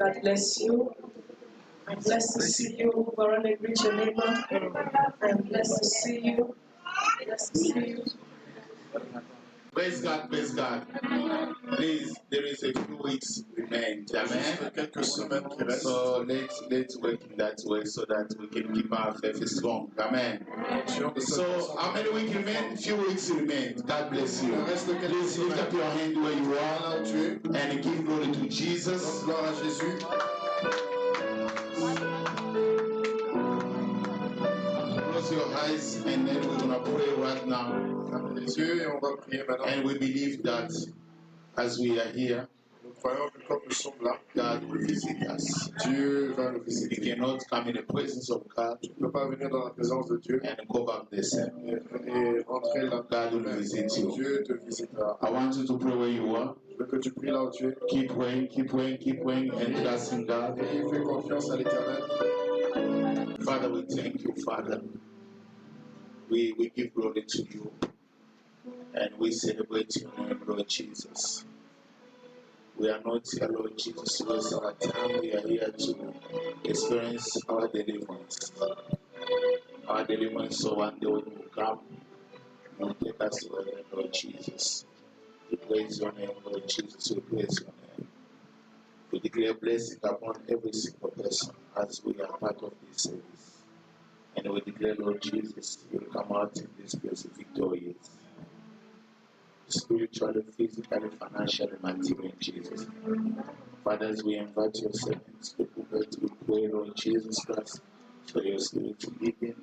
God bless you. I'm blessed to see you, Veronica Richard. I'm blessed to see you. Blessed to see you. Praise God, praise God. Please, there is a few weeks remain. Amen. So let's work in that way so that we can keep our faith strong. Amen. So how many weeks remain? Few weeks remain. God bless you. Please lift up your hand where you are and give glory to Jesus. Close your eyes and then we're gonna pray right now. And we believe that as we are here, God will visit us. Dieu va nous visiter. You cannot come in the presence of God. Tu ne peux pas venir dans la présence de Dieu and go back the same. Et rentrer là. God will visit you. Dieu te visitera. I want you to pray where you are. Je veux que tu pries là où tu es. Keep praying, keep praying, keep praying, and trusting God. Et fais confiance à l'Éternel. Father, we thank you, Father. We give glory to you, and we celebrate your name, Lord Jesus. We are not here, Lord Jesus, to waste our time. We are here to experience our deliverance. Our deliverance, so one day when you come, you will take us to heaven, Lord Jesus. We praise your name, Lord Jesus. We praise your name. We declare blessing upon every single person as we are part of this service. And we declare, Lord Jesus, you will come out in this place victorious. Spiritually, physically, financially, materially, in Jesus' name. Fathers, we invite your servants to pray, Lord Jesus Christ, for your spirit to lead in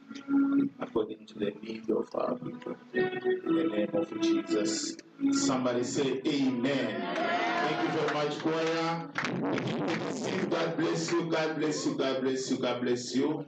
according to the need of our people. In the name of Jesus. Somebody say amen. Thank you very much, choir. God bless you, God bless you, God bless you, God bless you.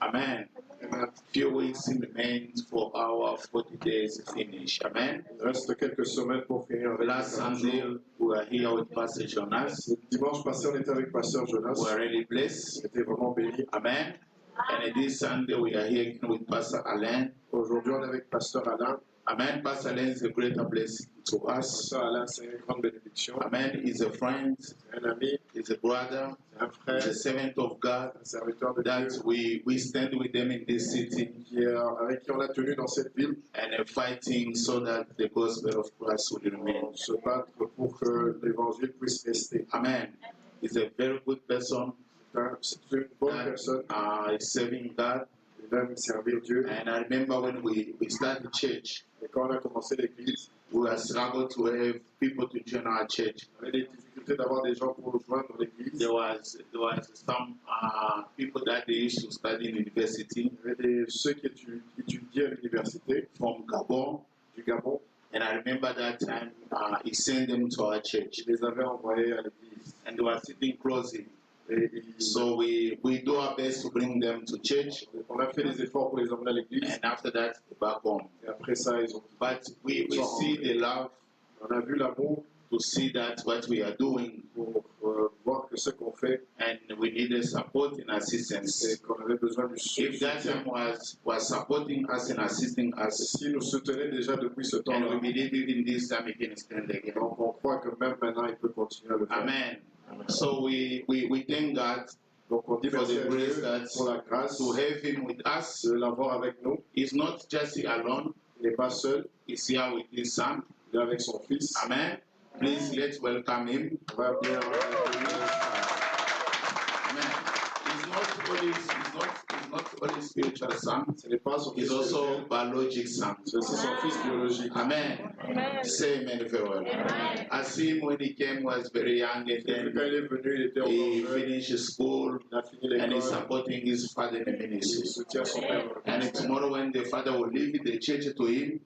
Amen. Amen. Few weeks remains for our 40 days finish. Amen. Il reste quelques semaines pour finir. Last Sunday we were here with Pastor Jonas. Dimanche passé on était avec Pasteur Jonas. We are really blessed. C'était vraiment béni. Amen. And this Sunday we are here with Pastor Alain. Aujourd'hui on est avec Pasteur Alain. Amen. Pastor Alain is a greater blessing to us. Pasteur Alain, c'est une grande bénédiction. Amen. He's a friend. Un ami. He's a brother. Un frère. He's a servant of God. Un serviteur de Dieu. That we stand with them in this city. Avec qui on a tenu dans cette ville. And fighting so that the gospel of Christ will remain. Se battre pour que l'évangile puisse rester. Amen. He's a very good person. C'est une bonne personne. Serving God. Servir Dieu. And I remember when we started church, et quand on a commencé l'église, we were struggled to have people to join our church. On avait des difficultés d'avoir des gens pour rejoindre l'église. There was some people that they used to study in university. Il y avait ceux qui étudiaient à l'université from Gabon, du Gabon. And I remember that time he sent them to our church. Il les avait envoyés à l'église. And they were sitting closely. So we do our best to bring them to church. On a fait des efforts pour les emmener à l'église. And after that, back home. Et après ça, ils ont. But we see the love. On a vu l'amour. To see that what we are doing. Pour voir que ce qu'on fait. And we needed support and assistance. Et qu'on avait besoin du soutien. If that time was supporting us and assisting us. Si nous soutenait déjà depuis ce temps. And we believe even this time he can stand again. Donc on croit que même maintenant il peut continuer à le faire. Amen. So we thank God for the grace that pour la grâce to have him with us, de l'avoir avec nous. He's not just here alone. Il n'est pas seul. He's here with his son. Il est avec son fils. Amen. Please let's welcome him. Amen. He's not only spiritual son. He's also biological son. C'est son fils biologique. Amen. Amen. Say amen very well. Amen. I see him when he came was very young and then he finished school and he's supporting his father in the ministry. And tomorrow when the father will leave the church to him,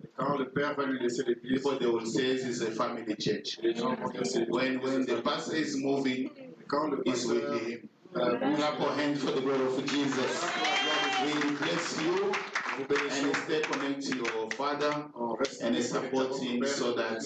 people they will say this is a family church. When the pastor is moving, he's with him. Clap your hands for the glory of Jesus. We bless you and stay connected to your father and support him so that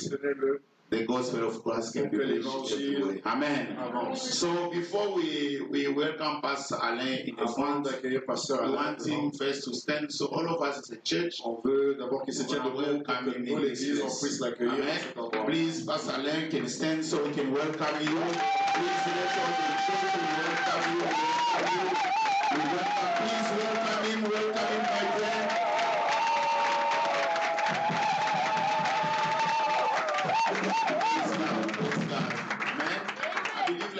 the gospel of Christ can be preached everywhere. Amen. So before we welcome Pastor Alain in the front, we want him first to stand. So all of us as a church, on veut d'abord qu'il se tienne debout pour que nous l'église on puisse l'accueillir. Please, Pastor Alain can stand so we can welcome you. Please let all the church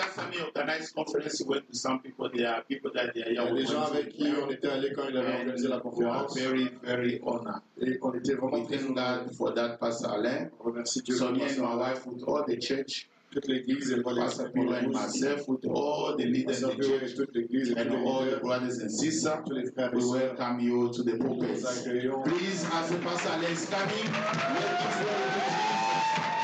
last time he organized conference, he went to some people. There are people that they are Il y a young. des gens avec qui on était allé quand il avait organisé la We are conférence. very, very honored. Et on était vraiment We très thank God for that, Pastor Alain. On remercie Dieu So pour me and my ça. wife, with all the church, Toute l'église et Pastor Polo and myself, with all the leaders in the church, toute l'église et tous and les all the leaders, brothers and sisters, tous les frères et we sœurs. welcome you to the pulpit. Nous accueillons. Please, as the Pastor Alain is coming, let us welcome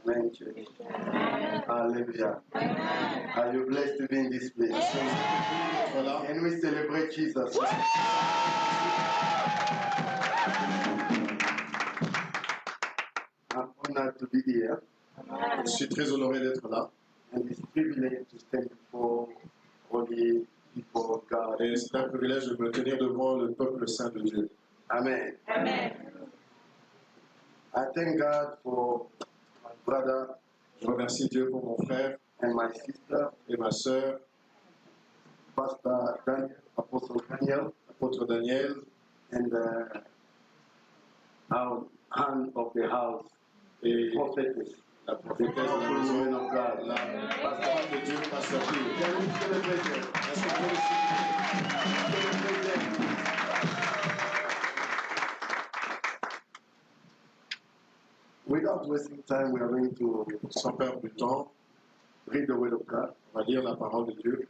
Amen, church. Hallelujah. Are you blessed to be in this place? Voilà. Can we celebrate Jesus? I'm honored to be here Je suis très honoré d'être là. and it's a privilege to stand before holy people of God. Et c'est un privilège de me tenir devant le peuple saint de Dieu. Amen. I thank God for my brother Je remercie Dieu pour mon frère and my sister, et ma sœur, Pastor Daniel, Apostle Daniel, apôtre Daniel, and our hand of the house, et prophetess. la prophétesse de la maison, Women of God. la femme de Dieu, Pasteur Gilles. Can we celebrate them? Est-ce qu'on peut aussi Celebrate them. Without wasting time, we are going to sans perdre du temps, read the Word of God. on va lire la parole de Dieu.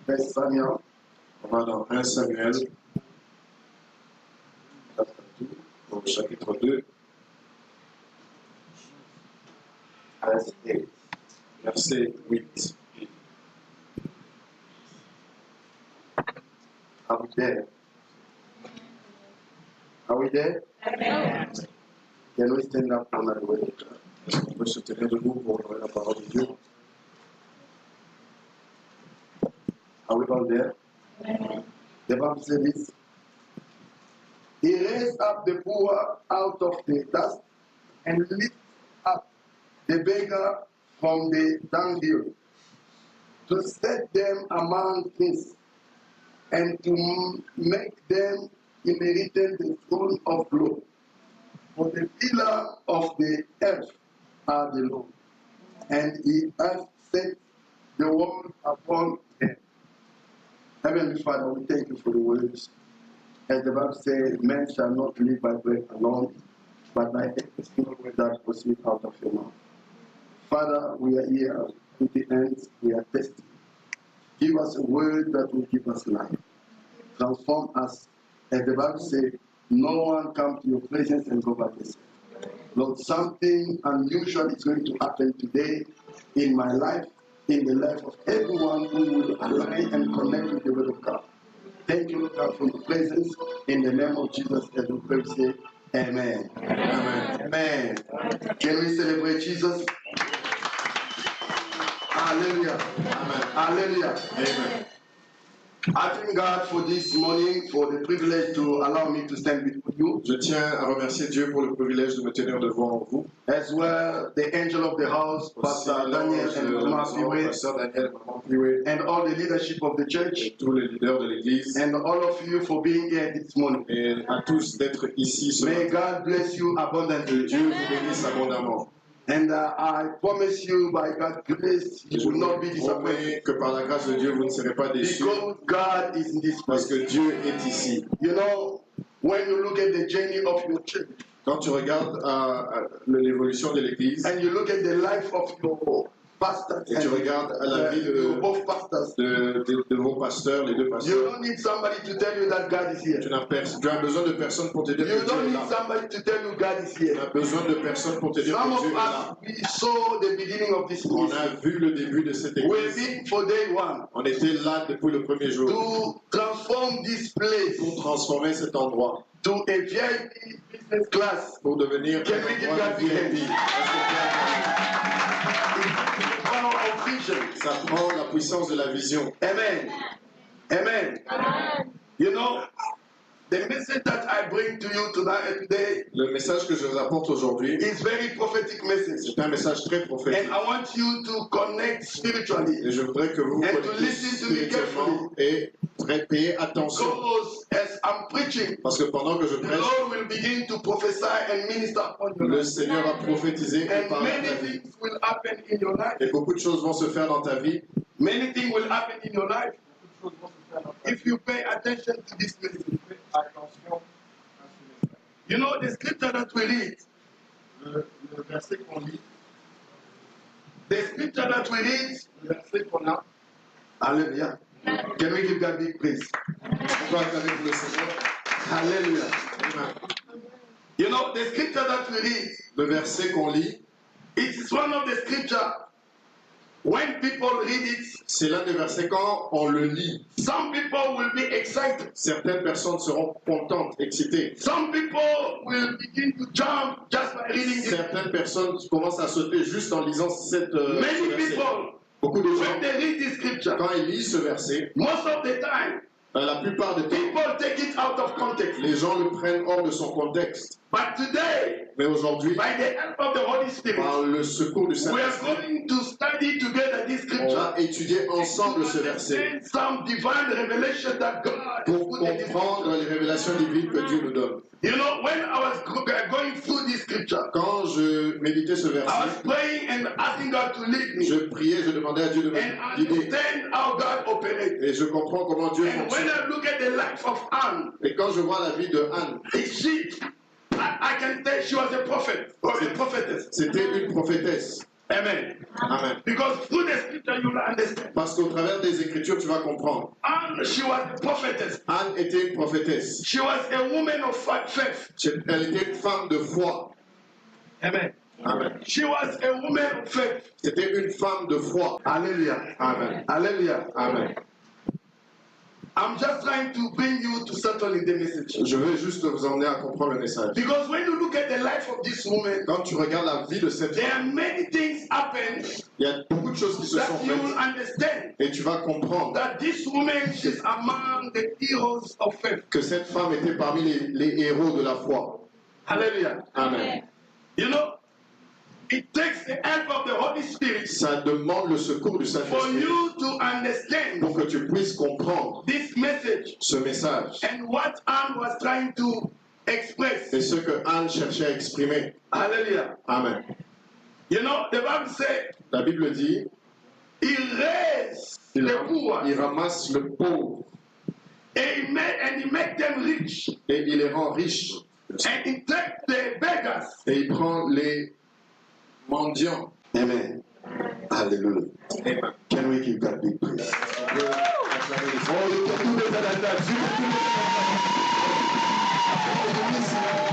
First Samuel, On va dans 1 Samuel, chapter 2, au chapitre 2, verse 8. verset 8. Are we there? Are we there? Can we stand up on our way? Est-ce qu'on peut se tenir debout pour honorer la parole de Dieu? Are we all there? The Bible says this. He raised up the poor out of the dust and lifted up the beggar from the dunghill, to set them among kings, and to make them inherit the throne of glory. For the pillar of the earth are the Lord, and he hath set the world upon them. Heavenly Father, we thank you for the words. As the Bible says, man shall not live by bread alone, but by every single word that proceeds out of your mouth. Father, we are here with the hands, we are testing. Give us a word that will give us life. Transform us. As the Bible says, no one comes to your presence and go back the same. Lord, something unusual is going to happen today in my life, in the life of everyone who will align and connect with the Word of God. Thank you, Lord God, for your presence. In the name of Jesus, as we pray, say, Amen. Amen. Amen. Can we celebrate Jesus? Hallelujah. Amen. Hallelujah. Amen. I thank God for this morning, for the privilege to allow me to stand before you. Je tiens à remercier Dieu pour le privilège de me tenir devant vous. As well, the angel of the house, Pastor Daniel and Mama Piwe, Pasteur Daniel, Maman Piwe, and all the leadership of the church, et tous les leaders de l'Église, and all of you for being here this morning. et à tous d'être ici ce May matin. God bless you Que abundantly. Dieu vous bénisse abondamment. And I promise you, by God's grace, Et you je will not vous be disappointed. promets que par la grâce de Dieu, vous ne serez pas déçus, Because God is in this parce place. que Dieu est ici. You know, when you look at the journey of your church, Quand tu regardes l'évolution de l'Église, and you look at the life of your pastors, et tu regardes la vie de both pastors, vos pasteurs, les deux you pasteurs, don't need somebody to tell you that God is here. tu as besoin de personne pour te dire You que Dieu don't est need là. somebody to tell you God is Tu here. as besoin de personne pour te dire Some que of Dieu est là. us, we saw the beginning of this On ministry. a vu le début de cette We've Église. been for day one On était là depuis le premier jour to transform this place pour transformer cet endroit, to a VIP business class. pour devenir Can we un give endroit God de the VIP. It's the power of vision. Ça prend la puissance de la vision. Amen. Amen. You know, the message that I bring to you today Le message que je vous apporte aujourd'hui, is very prophetic message. c'est un message très prophétique. And I want you to connect spiritually. Et je voudrais que vous vous And to connectiez listen to me spirituellement et Payez attention. Because as I'm preaching, Parce que pendant que je the prêche, Lord will begin to prophesy and minister upon your le life. Seigneur va prophétiser et And parler à many ta vie. things will happen in your life. Et beaucoup de choses vont se faire dans ta vie. Many things will happen in your life if you pay attention to this message. You know the scripture that we read, Le verset qu'on lit, the scripture that we read, le verset qu'on a, hallelujah. Can we give God big praise? on va acclamer pour le Seigneur. Hallelujah. Amen. You know the scripture that we read, Le verset qu'on lit, it is one of the scripture. When people read it, c'est l'un des versets quand on le lit. some people will be excited. Certaines personnes seront contentes, excitées. Some people will begin to jump just by reading it. Certaines personnes commencent à sauter juste en lisant ce Many verset. people, Beaucoup de when gens, they read this scripture, quand ils lisent ce verset, most of the time, la plupart du temps, people take it out of context. les gens le prennent hors de son contexte. But today, Mais aujourd'hui, by the help of the Holy Spirit, par le secours du we are Saint-Esprit, going to study together this on scripture va étudier ensemble ce verset and some divine revelation that God has pour put in this comprendre scripture. les révélations divines que Dieu nous donne. You know, when I was going through this scripture, Quand je méditais ce I was verset, praying and asking God to lead me je priais, je demandais à Dieu de me and guider. understand how God operates. Et je comprends comment Dieu And when fonctionne. I look at the life of Anne, Et quand je vois la vie de Anne, I can tell she was a prophet or a prophetess. c'était une prophétesse. Amen. Amen. Because through the scripture you will understand. Parce qu'au travers des Écritures, tu vas comprendre. Anne, she was a prophetess. Anne était une prophétesse. She was a woman of faith. Elle était une femme de foi. Amen. Amen. She was a woman of faith. C'était une femme de foi. Hallelujah. Amen. Hallelujah. Amen. I'm just trying to bring you to settle in the message. Je veux juste vous emmener à comprendre le message. Because when you look at the life of this woman, Quand tu regardes la vie de cette there femme, are many things happen il y a beaucoup de choses qui se sont that you will faites. understand Et tu vas comprendre that this woman is among the heroes of faith. que cette femme était parmi les héros de la foi. Hallelujah. Amen. You know, it takes the help of the Holy Spirit Ça demande le secours du for Saint-Esprit you to understand pour que tu puisses comprendre this message ce message and what Anne was trying to express. et ce que Anne cherchait à exprimer. Hallelujah. Amen. You know, the Bible said, La Bible dit, he raised il the poor ramasse le pauvre and he made them rich. et il les rend riches. And he took the beggars. Et il prend les mendiants. Amen. Hallelujah. Amen. Can we give God big praise? On peut acclamer les Oh, you can do better than that. You can do better than that.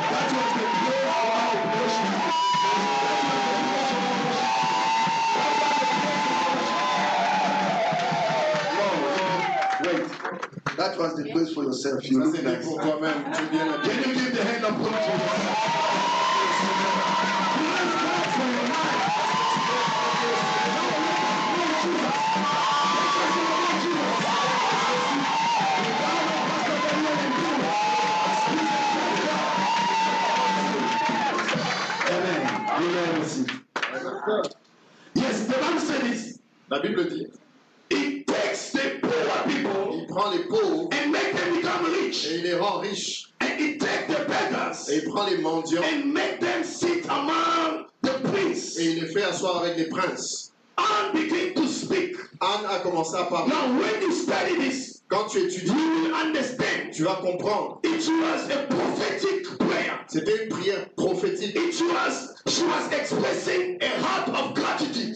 That was the praise of our worship. No, wait. That was the praise for yourself. You Ça, look c'est bien nice. pour toi-même. Tu es bien Can habillé. you give the hand of God to yourself? Praise God for your life. Amen. Amen aussi. Yes, the Bible says this. La Bible dit, It takes the poor people il prend les pauvres and make them become rich. et il les rend riches. And it takes the beggars Et il prend les mendiants and make them sit among the prince. et il les fait asseoir avec les princes. And begin to speak. Anne a commencé à parler. Now, when you study this, Quand tu étudies, you will understand. tu vas comprendre. It was a prophetic prayer. C'était une prière prophétique. She was expressing a heart of gratitude.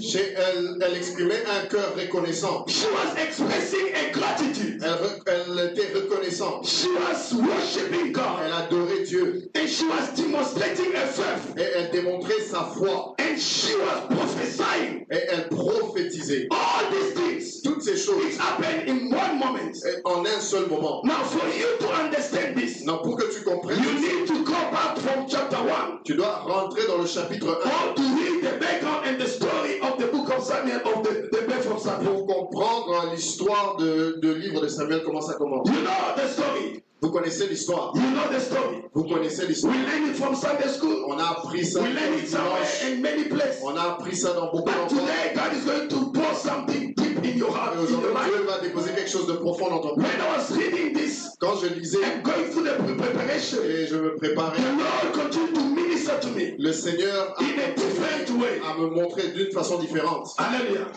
Elle exprimait un cœur reconnaissant. She was expressing a gratitude. Elle était reconnaissante. She was worshiping God. Elle adorait Dieu. And she was demonstrating a faith. Et elle démontrait sa foi. And she was prophesying. Et elle prophétisait. All these things, Toutes ces choses it happened in one moment. en un seul moment. Now, for you to understand this, Non, pour que tu comprennes, you need to go back from chapter 1. tu dois rentrer dans le chapitre 1 Or to read the background and the story of the book of Samuel, of the birth of Samuel. pour comprendre l'histoire de livre de Samuel, comment ça commence. You know the story. Vous connaissez l'histoire. You know the story. Vous connaissez We l'histoire. learn it from Sunday school. On a appris ça We learn it somewhere dimanche. in many places. On a appris ça dans beaucoup But d'endroits. today, God is going to pour something deep in your heart, in your Aujourd'hui, life. Dieu va déposer quelque chose de profond dans ton cœur. When I was reading this Quand je lisais and going through the preparation, et je me préparais, the Lord continued to minister to me le Seigneur a in a different way. à me montrer d'une façon différente. Hallelujah.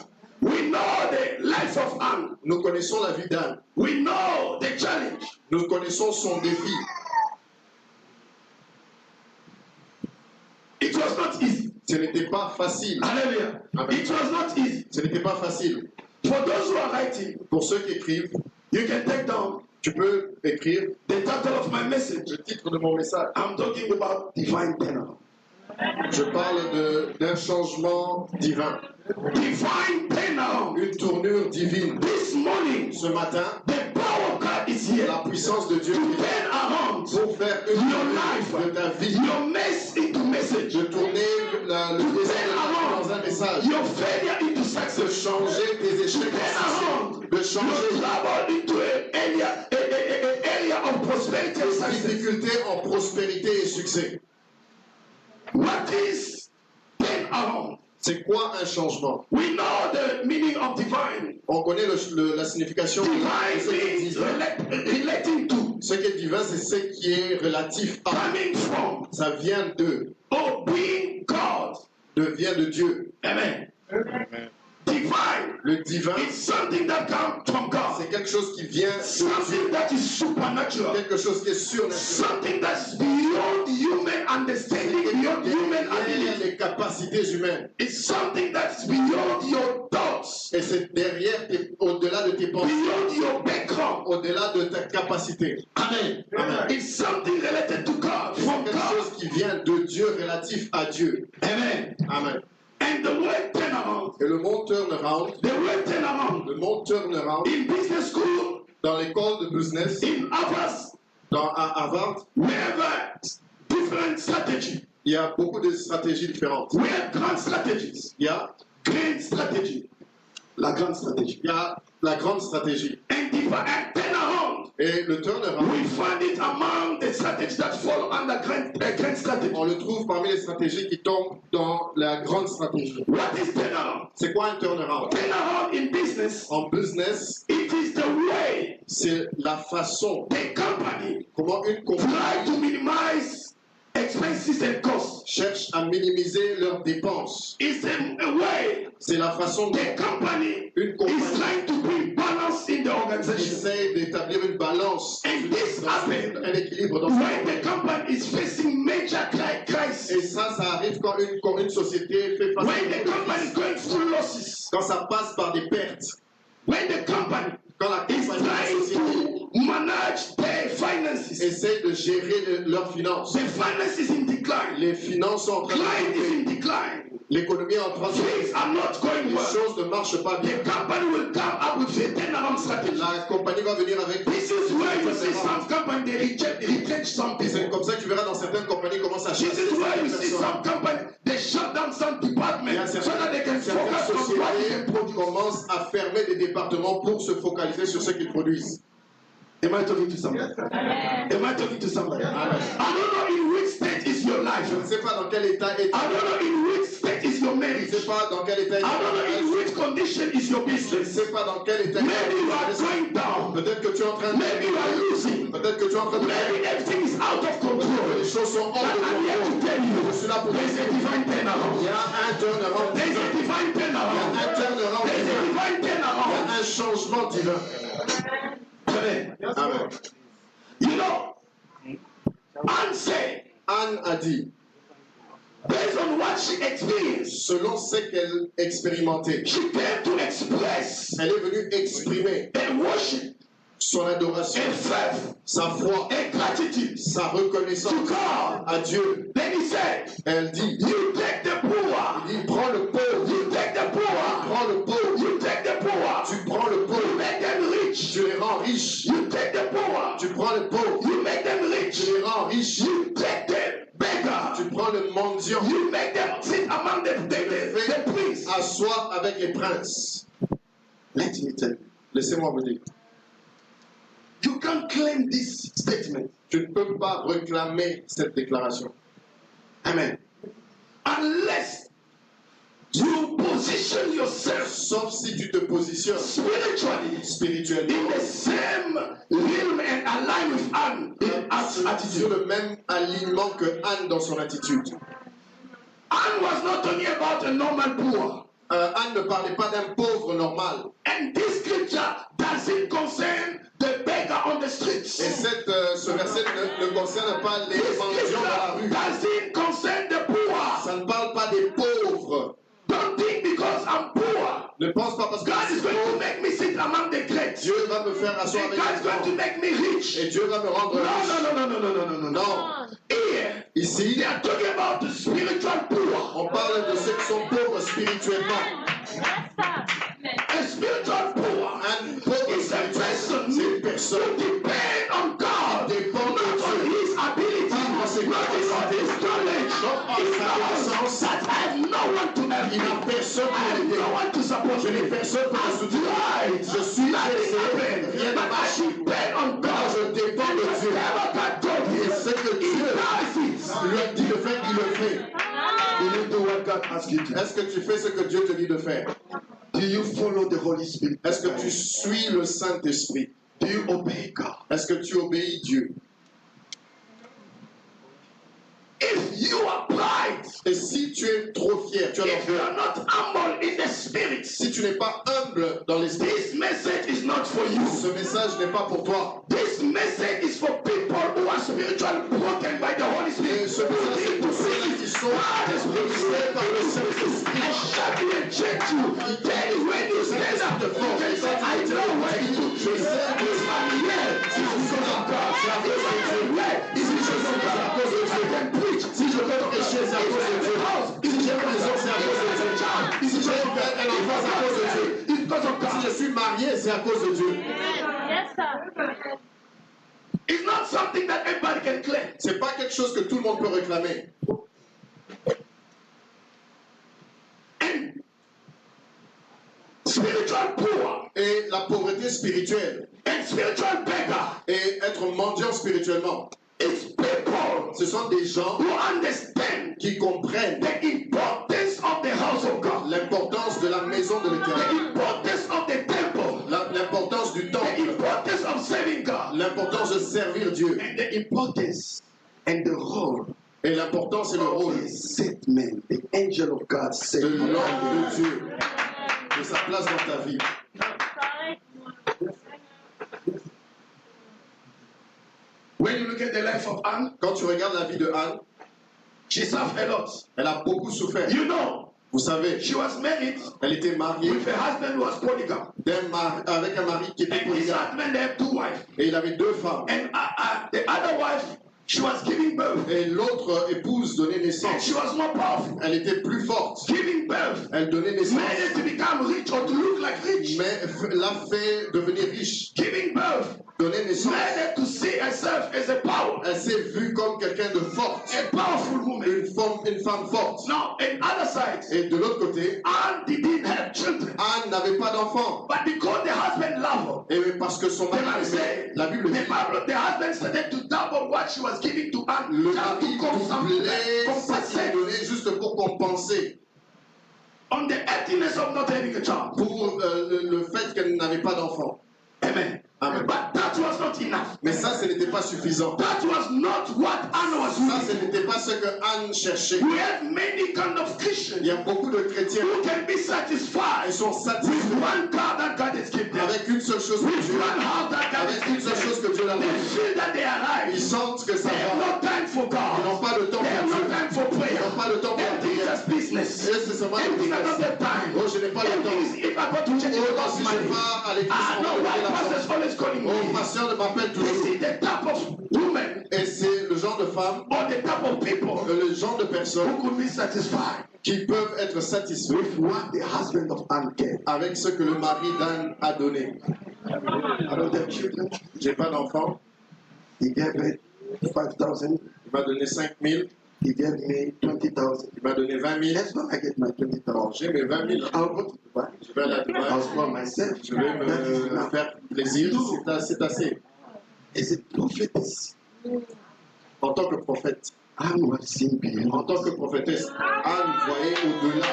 We know the life of Anne. Nous connaissons la vie d'Anne. We know the challenge. Nous connaissons son défi. It was not easy. Ce n'était pas facile. Hallelujah. Amen. It was not easy. Ce n'était pas facile. For those who are writing, Pour ceux qui écrivent, you can take down tu peux écrire the title of my message. le titre de mon message. I'm talking about divine turnaround. Je parle d'un changement divin, Divine turnaround. une tournure divine. This morning, Ce matin, the power of God is here la puissance de Dieu to est là turn around pour faire une your tournure life, de ta vie, your mess into message, de tourner le désir de ta vie dans un message, your failure into de success, changer tes échecs en turn succès, around de your changer trouble into an area of prosperity and tes success. difficultés en prospérité et succès. What is turn around? C'est quoi un changement? We know the meaning of divine. On connaît la signification de ce qui est Divine divin. means relating to, Ce qui est divin, c'est ce qui est relatif à. coming from, Ça vient de, or being God. vient de Dieu. Amen. Divine Le divin, is something that comes from God. c'est quelque chose qui vient de Something Dieu. that is supernatural. Quelque chose qui est surnaturel. Something that's beyond human understanding, beyond human Derrière ability. les capacités humaines. It's something that's beyond your thoughts, Et c'est derrière, au-delà de tes pensées, beyond your background. au-delà de ta capacité. Amen. Amen. It's something related to God, C'est from quelque God. chose qui vient de Dieu, relatif à Dieu. Amen. Amen. And the word turnaround, Et le mot turnaround, the word turnaround, le mot turnaround, in business school, dans l'école de business, in Harvard, à Harvard, we have different strategy. il y a beaucoup de stratégies différentes. We have grand strategies. Il y a, Great strategy. La grande stratégie. il y a la grande stratégie. And turnaround, Et le turnaround, we find it among the strategies that fall under grand strategy. on le trouve parmi les stratégies qui tombent dans la grande stratégie. What is turnaround? C'est quoi un turnaround? Turnaround in business, En business, it is the way c'est la façon the company comment une try compagnie to minimize expenses and costs. cherche à minimiser leurs dépenses. It's a way C'est la façon dont the company une is compagnie trying to bring balance in the organization. essaie d'établir une balance, And this happens un équilibre dans sa when the compagnie. company is facing major Et crisis. ça arrive quand une société fait face When the à company is going through losses. quand ça passe par des pertes. When the company Quand la is compagnie, la trying société to manage their finances. essaie de gérer leurs finances. The finance is in decline. Les finances sont en train de Client is tomber. in decline. L'économie est en train de Things are not going Les well. choses ne marchent pas bien. The company will come up with a turnaround strategy. La compagnie va venir avec This is where you see some company they retrench some Et c'est people. comme ça que tu verras dans certaines compagnies commencent à This chasser is where you certaines see personnes. some company they shut down some Il y a departments so that they can certaines focus on what they can sociétés produce. commencent à fermer des départements pour se focaliser sur ce qu'ils produisent. Am I talking to somebody? Am I talking to somebody? Amen. I don't know in which state is your life. Je ne sais pas dans quel état est I don't know in which state is your Je ne marriage. sais pas dans quel état est I don't know in which condition is your Je ne business. sais pas dans quel état Maybe you are going down. Peut-être que tu es en train de Maybe you are losing. Peut-être que tu es en train de Maybe everything is out of control. Les choses sont hors But de I'm here to contrôle. tell you, Je suis là pour there's a divine Il y turnaround. a un turnaround There's divin. a divine Il y a turnaround. un turnaround There's a divin. divine Il y turnaround. a un changement divin. Amen. Amen. You know, Anne said, Anne a dit, based on what she experienced, selon ce qu'elle expérimentait, she came to express elle est venue exprimer a worship, son adoration, a faith, sa foi, a gratitude sa to reconnaissance God. à Dieu. Then he said, Elle dit, you take the poor, il dit, prends le pauvre, you take the poor, prends le pauvre, you take the poor, tu prends le you pauvre, make them rich, tu les rends riches, you take the poor, tu prends le pauvre, you make them rich, tu les rends riches, you take the beggar, tu prends le mendiant, you make them sit among the priests. asseoir avec les princes. Let me tell you. Laissez-moi vous dire. You can't claim this statement Tu ne peux pas réclamer cette déclaration. Amen. Unless you position yourself Sauf si tu te positionnes spiritually spirituellement in the same realm and align with Anne in Anne's sur attitude. le même alignement que Anne dans son attitude. Anne was not talking about a normal poor. Anne ne parlait pas d'un pauvre normal. And this scripture doesn't concern the beggar on the streets. Et ce verset ne concerne pas les This mendiants dans la rue. scripture doesn't concern the poor. Ça ne parle pas des pauvres. Don't think because I'm poor, Ne pense pas parce que God is going to make me sit among the great. Dieu va me faire asseoir And avec God is les going to grands. make me rich. Et Dieu va me rendre riche. No. Non. Here, Ici, they are talking about the spiritual poor. on parle de ceux qui sont pauvres spirituellement. A spiritual poor Un pauvre is a spirituel, c'est une person personne who depend on God, dépend not de on Dieu. his ability, not on his knowledge. He knows that I have no one to help Il me. n'a personne I pour have l'aider. no one to support Je n'ai me. personne pour me I'm soutenir. tried. Je suis Nothing essayé, happened. rien ne But I marche. depend on Moi, God. je dépends de Dieu. Whatever God told Et me, ce que he Dieu does it. lui a dit de faire, il le fait. Do you do what God asks you to do? Est-ce que tu fais ce que Dieu te dit de faire? Do you follow the Holy Spirit? Est-ce que tu suis le Saint-Esprit? Do you obey God? Est-ce que tu obéis Dieu? If you are pride, Et si tu es trop fier, tu as if you l'orgueil, are not humble in the spirit, si tu n'es pas humble dans l'esprit, this message is not for you. ce message n'est pas pour toi. This message is for people who are spiritually broken by the Holy Et Spirit. ce message, c'est pour ceux qui sont brisés par le Saint-Esprit. I shall be and check you. Then when you stand up, you can say, I know where you Je sais que this man here is because of God. This man here is because of God. If I can preach, si je peux prêcher, c'est à cause de Dieu. Si j'ai une maison, c'est à cause de Dieu. Si j'ai un enfant, c'est à cause de Dieu. it's because of Si God. je suis marié, c'est à cause de Dieu. Yes, sir. It's not something that everybody can claim. C'est pas quelque chose que tout le monde peut réclamer. And spiritual poor Et la pauvreté spirituelle and spiritual beggar et être mendiant spirituellement, is people ce sont des gens who understand qui comprennent the importance of the house of God, l'importance de la maison de the l'Éternel, importance of the temple, l'importance du the temple, importance of serving God, l'importance de servir Dieu And the importance and the role et l'importance et le of rôle the set man, the angel of God de said, l'homme de Dieu, de sa place dans ta vie. when you look at the life of Anne, Quand tu regardes la vie de Anne, she suffered a lot. elle a beaucoup souffert. You know, Vous savez, she was married elle était mariée with a husband who was polygam. avec un mari qui était And this polygame. husband, they have 2 wives. Et il avait 2 femmes. And the other wife, she was giving birth. Et l'autre épouse donnait And naissance. she was more powerful. Elle était plus forte. Giving birth Elle donnait naissance. made her to become rich or to look like rich. Mais l'a fait devenir riche. Giving birth Donner naissance. made her to see herself as a power, Elle s'est vue comme quelqu'un de forte. a powerful woman. Une femme forte. Now, on other side, Et de l'autre côté, Anne didn't have children. Anne n'avait pas d'enfant. But because the husband loved her, Et parce que son the mari man l'aimait, said, la Bible dit, the husband started to double what she was giving to Anne, le just mari to come something doublait like ce qu'il compensate donnait juste pour compenser on the emptiness of not having a child. pour le fait qu'elle n'avait pas d'enfant. Amen. Amen. But that was not enough. Mais ça, ce n'était pas suffisant. That was not what Anne was Ça, ce doing. n'était pas ce que Anne cherchait. We have many kind of Il Christians y a beaucoup de chrétiens who can be qui satisfied sont with satisfaits one car that God has given them, avec une seule chose que with Dieu one house that God has avec une given seule chose them. que Dieu leur They donne. feel that they are Ils right. sentent que ça They have va. no time for Ils God. n'ont pas de temps They have pour no Dieu. time for Ils prayer. n'ont pas de temps pour la Everything is prière. just business. Et c'est seulement le Everything I don't business. have time. Oh, je n'ai pas le temps. Everything is, if I go to church, it Oh, costs si je money. vais à l'église, Ah on no, va why payer la pastor is porte. always calling Oh, me? pasteur m'appelle This toujours. is the type of woman Et c'est le genre de femme, or the type of people le genre de personnes who could be satisfied qui peuvent être satisfaits with what the husband of Anne gave. avec ce que le mari d'Anne a donné. I don't have children. J'ai pas d'enfant. He gave me 5,000. Il m'a donné 5 000. He gave me 20,000. Il m'a donné 20 000. That's when I get my 20,000. J'ai mes 20 000. I'll go to Dubai. Je vais aller à Dubaï. I'll spoil myself. Je vais me faire plaisir. C'est assez. As a prophetess, En tant que prophète, Anne was seeing en beyond. tant que prophétesse, Anne voyait au-delà.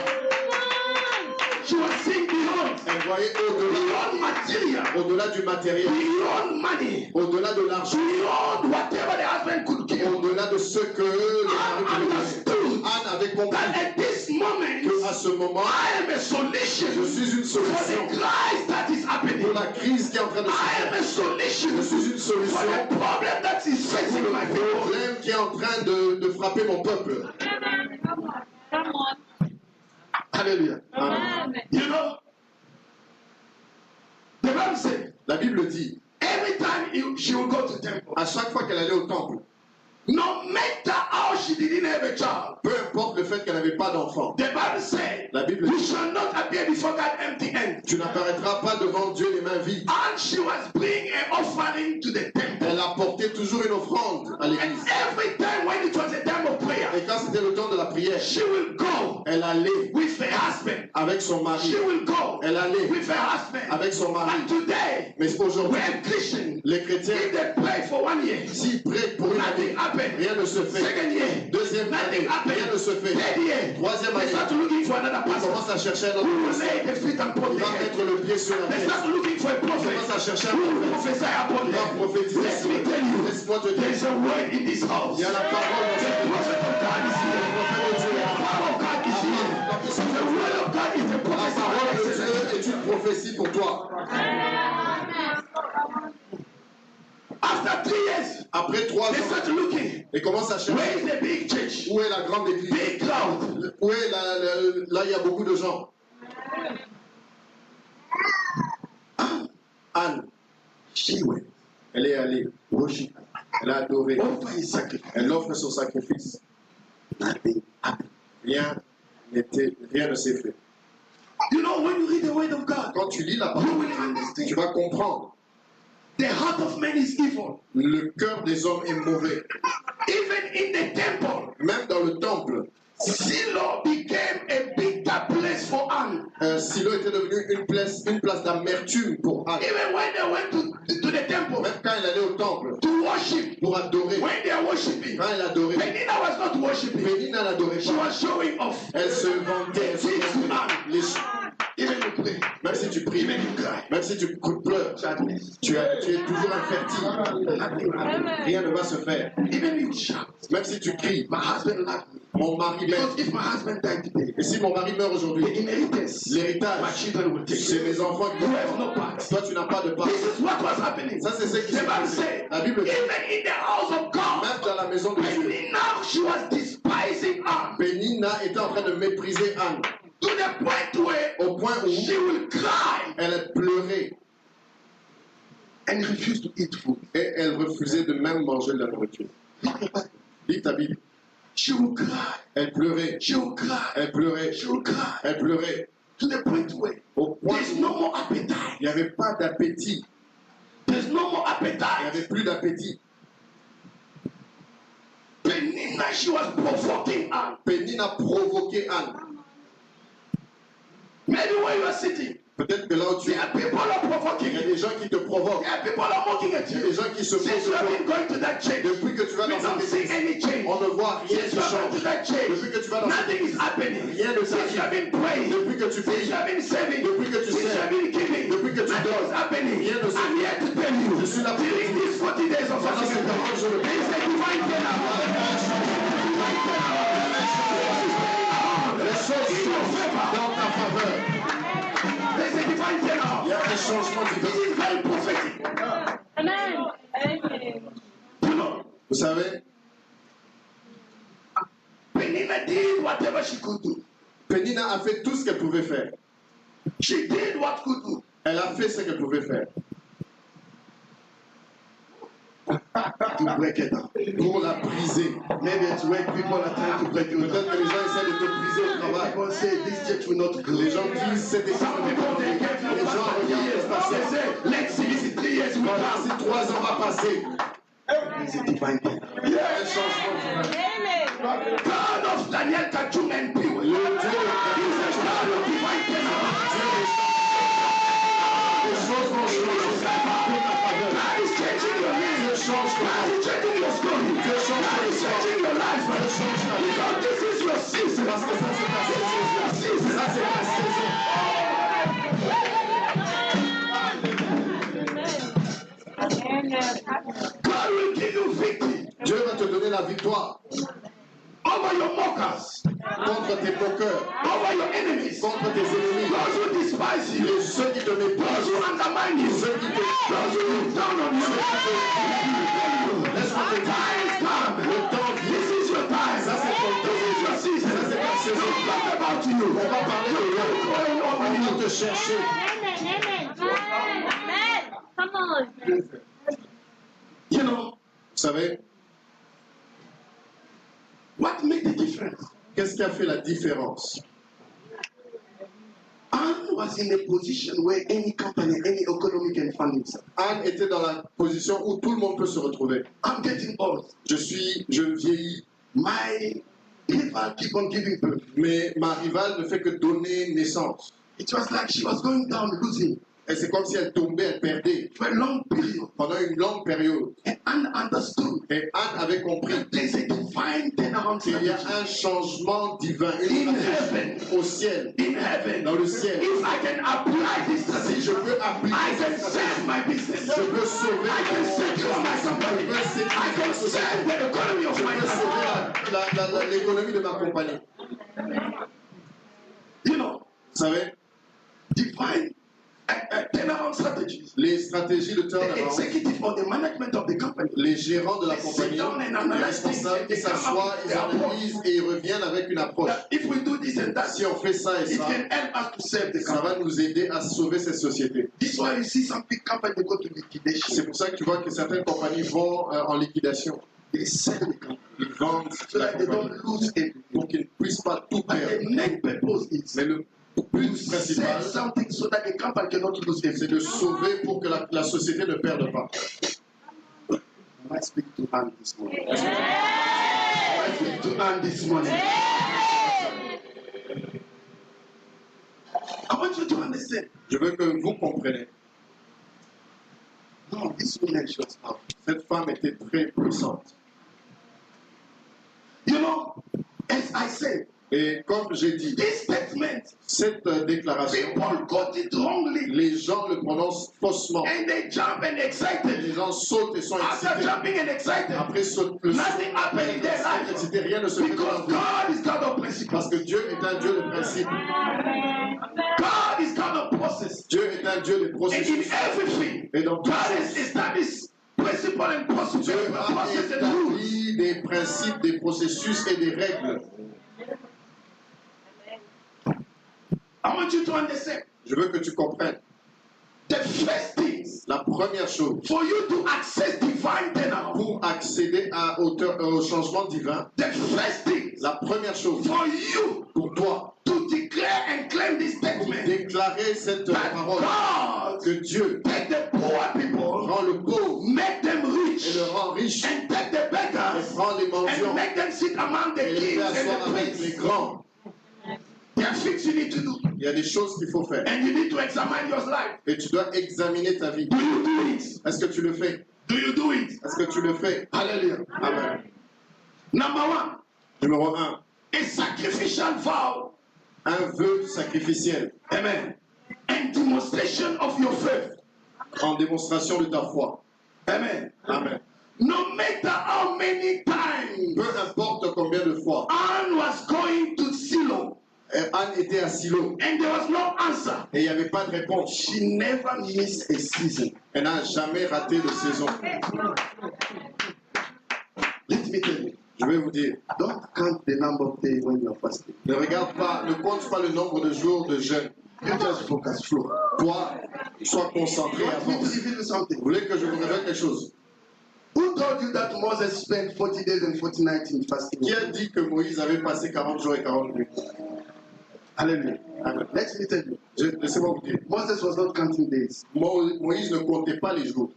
She was seeing beyond. Elle voyait au-delà, Beyond material. au-delà du matériel, Beyond money. au-delà de l'argent, Beyond whatever the husband could give. au-delà de ce que le mari pouvait donner. Understood Anne avait compris that at this moment, qu'à ce moment, I am a solution je suis une for solution the crisis that is happening. pour la crise qui est en train de se I am faire. a solution Je suis une for solution the problem that is pour facing my le people. problème qui est en train de frapper mon peuple. Come on. Alléluia. Amen. Amen. You know, the Bible says, La Bible dit, every time she will go to temple, à chaque fois qu'elle allait au temple, no matter how she didn't have a child, peu importe le fait qu'elle n'avait pas d'enfant, the Bible says, la Bible you dit, shall not appear before God empty-handed. tu n'apparaîtras pas devant Dieu les mains vides. And she was bringing an offering to the temple. Elle apportait toujours une offrande à And l'église. every time when it was a time of prayer, Et quand c'était le temps de la prière, she will go elle allait with her husband. avec son mari. She will go Elle allait with her husband. avec son mari. And today, Mais we aujourd'hui, have Christians. les chrétiens, If they pray for 1 year, s'ils prient pour une nothing année, happened. rien ne se fait. Second year, Deuxième année, nothing happened. rien ne se fait. Third year, Troisième they année, start looking for another on pastor commence à chercher un who will autre lay the feet and put qui the va head. mettre le pied sur la They tête. start looking for a On prophet commence à chercher un who will prophète prophesy upon qui va them. prophétiser Let sur me eux. tell you, Laisse-moi te there dire, is a word in this house. il y a la parole dans The cette prophet of God is here. Le prophète de Dieu est The là. power of God is here. The word of God is a La prophecy. parole de Dieu est une prophétie pour toi. After 3 years, Après 3 they ans, start looking. et commence à Where chercher is the big church? où est la grande église, Big crowd. où est là il y a beaucoup de gens. Anne, She went. elle est allée, Worship. elle a adoré, Offer his sacrifice. elle offre son sacrifice. Nothing happened. Rien ne s'est fait. You know, when you read the word of God, Quand tu lis la you parole, will tu understand. vas comprendre. The heart of man is evil. Le cœur des hommes est mauvais. Even in the temple, Même dans le temple, Shiloh became a bitter place for Anne. Silo était devenu une place d'amertume pour Anne. Even when they went to the temple Même quand elle allait au temple to worship, pour adorer, when they are worshiping, quand elle adorait, Penina was not worshiping. Pénina n'adorait She pas. was showing off. Elle se vantait, elle se vantait. Even you pray, Même si tu pries, even you cry, même si tu pleures, sadness. tu es toujours infertile. Rien ne va se faire. Even you shout. Même si tu cries, My husband loved me. mon mari Because m'aime. if my husband died today, Et si mon mari meurt the aujourd'hui, inheritance, my l'héritage, children will take c'est it. mes enfants qui You vont have no prendre. part. Toi, tu n'as pas de part. This is what was happening. Ça, c'est ce qui The s'est Bible passé. says, La Bible dit, even in the house of God, même dans la maison de Dieu, Penina, she was despising Anne Pénina était en train de mépriser Anne. to the point where Au point où she will cry elle a pleuré and refuse to eat food. et elle refusait de même manger de la nourriture. Lis ta Bible. She will cry. Elle pleurait, She will cry. elle pleurait, She will cry elle pleurait. to the point where Au point there's où no more appetite. il n'y avait pas d'appétit. There's no more Il n'y appetite. avait plus d'appétit. Penina, she was provoking Anne. Pénina a provoqué Anne. Maybe where you are sitting, Peut-être que là où tu there es, are people are provoking il y a you. des gens qui te provoquent. There are people are mocking at Il y a you. des gens qui se Since posent you have de been toi. going to that church, Depuis que tu vas we dans don't cette see église, any change. on ne voit rien Since qui you have gone to change. that church, Depuis que tu vas dans cette nothing is happening. Rien ne Since you have s'arrive. been praying, Depuis que tu since pries, you have been serving, depuis que tu since you sers, have been giving, depuis que tu nothing donnes, is happening. rien ne se I'm here to tell you, Je suis là pour during these 40 days of Pendant ces fasting, 40 jours de there is a divine turnaround. les choses sont dans ta faveur. There's a divine Il y turnaround. a des changements This divins. is very prophetic. Amen. Amen. You know, Vous savez, Penina did whatever she could do. Pénina a fait tout ce qu'elle pouvait faire. She did what could do. Elle a fait ce qu'elle pouvait faire To break it down. pour la briser. Maybe it's where people are trying to break you Peut-être down. que les gens essaient de te briser au travail. People say this church will not grow. Les gens disent cette église Some ne va people pas they grandir. get no Les gens past 3 regardent years. le They passé. say, let's see, this is 3 years we Voilà, come. si 3 ans va passer, It's a divine thing. il y a un changement divin. Amen. God of Daniel Kachum and Pew. Le Dieu He's a God of divine thing. les choses vont changer. God is changing your Dieu life. change ton God is changing your story. Dieu change God ton is histoire. changing your life. Dieu change ta vie. Because this is your your season. Parce que ça, c'est ta saison. Ça, c'est ta saison. God will give you victory Dieu va te donner la victoire over your mockers, contre tes moqueurs, over your enemies, contre tes ennemis, those who despise you, ceux qui te those méprisent, who undermine you, ceux qui te those who look down on you. laisse-moi te The time is come. le temps vient. This is your time. Ça, c'est ton This is your season. Ça, c'est ta saison. Don't talk about you. On va parler de toi. Going on On with va you. te chercher. Come on. You know, Vous savez, what made the difference? qu'est-ce qui a fait la différence? Anne was in a position where any company, any economy can fund himself. Anne était dans la position où tout le monde peut se retrouver. I'm getting old. Je vieillis, My rival keep on giving birth. mais ma rivale ne fait que donner naissance. It was like she was going down, losing Et c'est comme si elle tombait, elle perdait for a long period. pendant une longue période. And Anne understood Et Anne avait compris that there's a divine turnaround qu'il y a strategy. un changement divin, une In stratégie heaven. au ciel, In heaven, dans le ciel. if I can apply this Si strategy, je peux appliquer I can cette stratégie, save my business. je peux sauver I can secure my company. I can save the economy of my company. l'économie de ma compagnie. You know, Vous savez, divine turnaround strategies. les stratégies de The turnaround, executive or the management of the company, les gérants de la they sit compagnie, down and les analyze things. responsables, They ils come s'assoient, up with ils their approach. analysent et ils reviennent avec une approche. That if we do this and that, Si on fait ça et it ça, can help us to save the ça company. va nous aider à sauver cette société. This is why you see some big companies go to C'est liquidation. pour ça que tu vois que certaines compagnies vont en liquidation. They sell the company Ils vendent so la that they compagnie don't lose everything. pour qu'ils ne puissent pas tout But perdre. the main purpose is Mais le to but sell principal, something so that the company cannot lose c'est everything. de sauver pour que la société ne perde pas. I speak to Anne this morning. I speak to Anne this morning. I want you to understand. Je veux que vous compreniez. No, this woman she was powerful. Cette femme était très puissante. You know, as I said, Et comme j'ai dit, this statement, cette déclaration, people got it wrongly les gens le prononcent faussement. and they jump and Et excited. les gens sautent et sont After excités. jumping and excited, Après le nothing happened in their life excité, rien ne se fait dans because leur vie. God is God of principles. Parce que Dieu est un Dieu de principe. God is God of process. Dieu est un Dieu de And in processus. everything, Et dans tout God ça, has established principles and processes, Dieu a process and rules. établi des principes, des processus et des règles. I want you to understand. Je veux que tu comprennes. The first things La première chose, for you to access divine turnaround. pour accéder au changement divin, The first things la première chose, for you pour toi, to declare and claim this statement déclarer cette that parole, God que Dieu take the poor people, rend le pauvre make them et rich, le rend riche, and take the et beggars prend les and mendiants make them sit among the et les kings fait and asseoir the avec les princes. grands. There are things you need to do, Il y a des choses qu'il faut faire and you need to examine your life. et tu dois examiner ta vie. Do you do it? Est-ce que tu le fais? Do you do it? Est-ce que tu le fais? Hallelujah. Amen. Number one, Numéro 1, a sacrificial vow. un vœu sacrificiel Amen. And demonstration of your faith. en démonstration de ta foi. Amen. Amen. No matter how many times Peu importe combien de fois, Anne was going to Silo Anne était à Silo and there was no answer, et il n'y avait pas de réponse. she never missed a season. Elle n'a jamais raté de saison. Let me tell you, Je vais vous dire, don't count the number of days when you are fasting. ne regarde pas, ne compte pas le nombre de jours de jeûne. You just focus, flow. Toi, sois concentré, You want me to avance. reveal you something? Vous voulez que je vous révèle quelque chose? Who told you that Moses spent 40 days and 40 nights in fasting? Qui a dit que Moïse avait passé 40 jours et 40 nuits? Hallelujah. Amen. Let me tell you, Laissez-moi vous dire, Moses was not counting days. Moïse ne comptait pas les jours.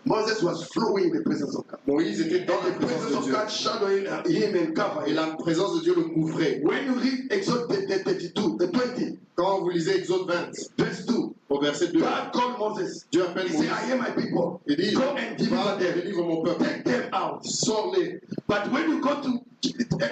Moses was flowing in the presence of God. Moïse était dans la The présence presence de of Dieu. God shadowing him and Et covering. la présence de Dieu le couvrait. When you read Exodus 32, the 20, Quand vous lisez Exode 20, verse 2, au verset 2, God called Moses. Dieu appelle He Moïse. said, I hear my people. Il dit, Go and deliver va et them. délivre mon peuple. Take them out. Sors-les. But when you go to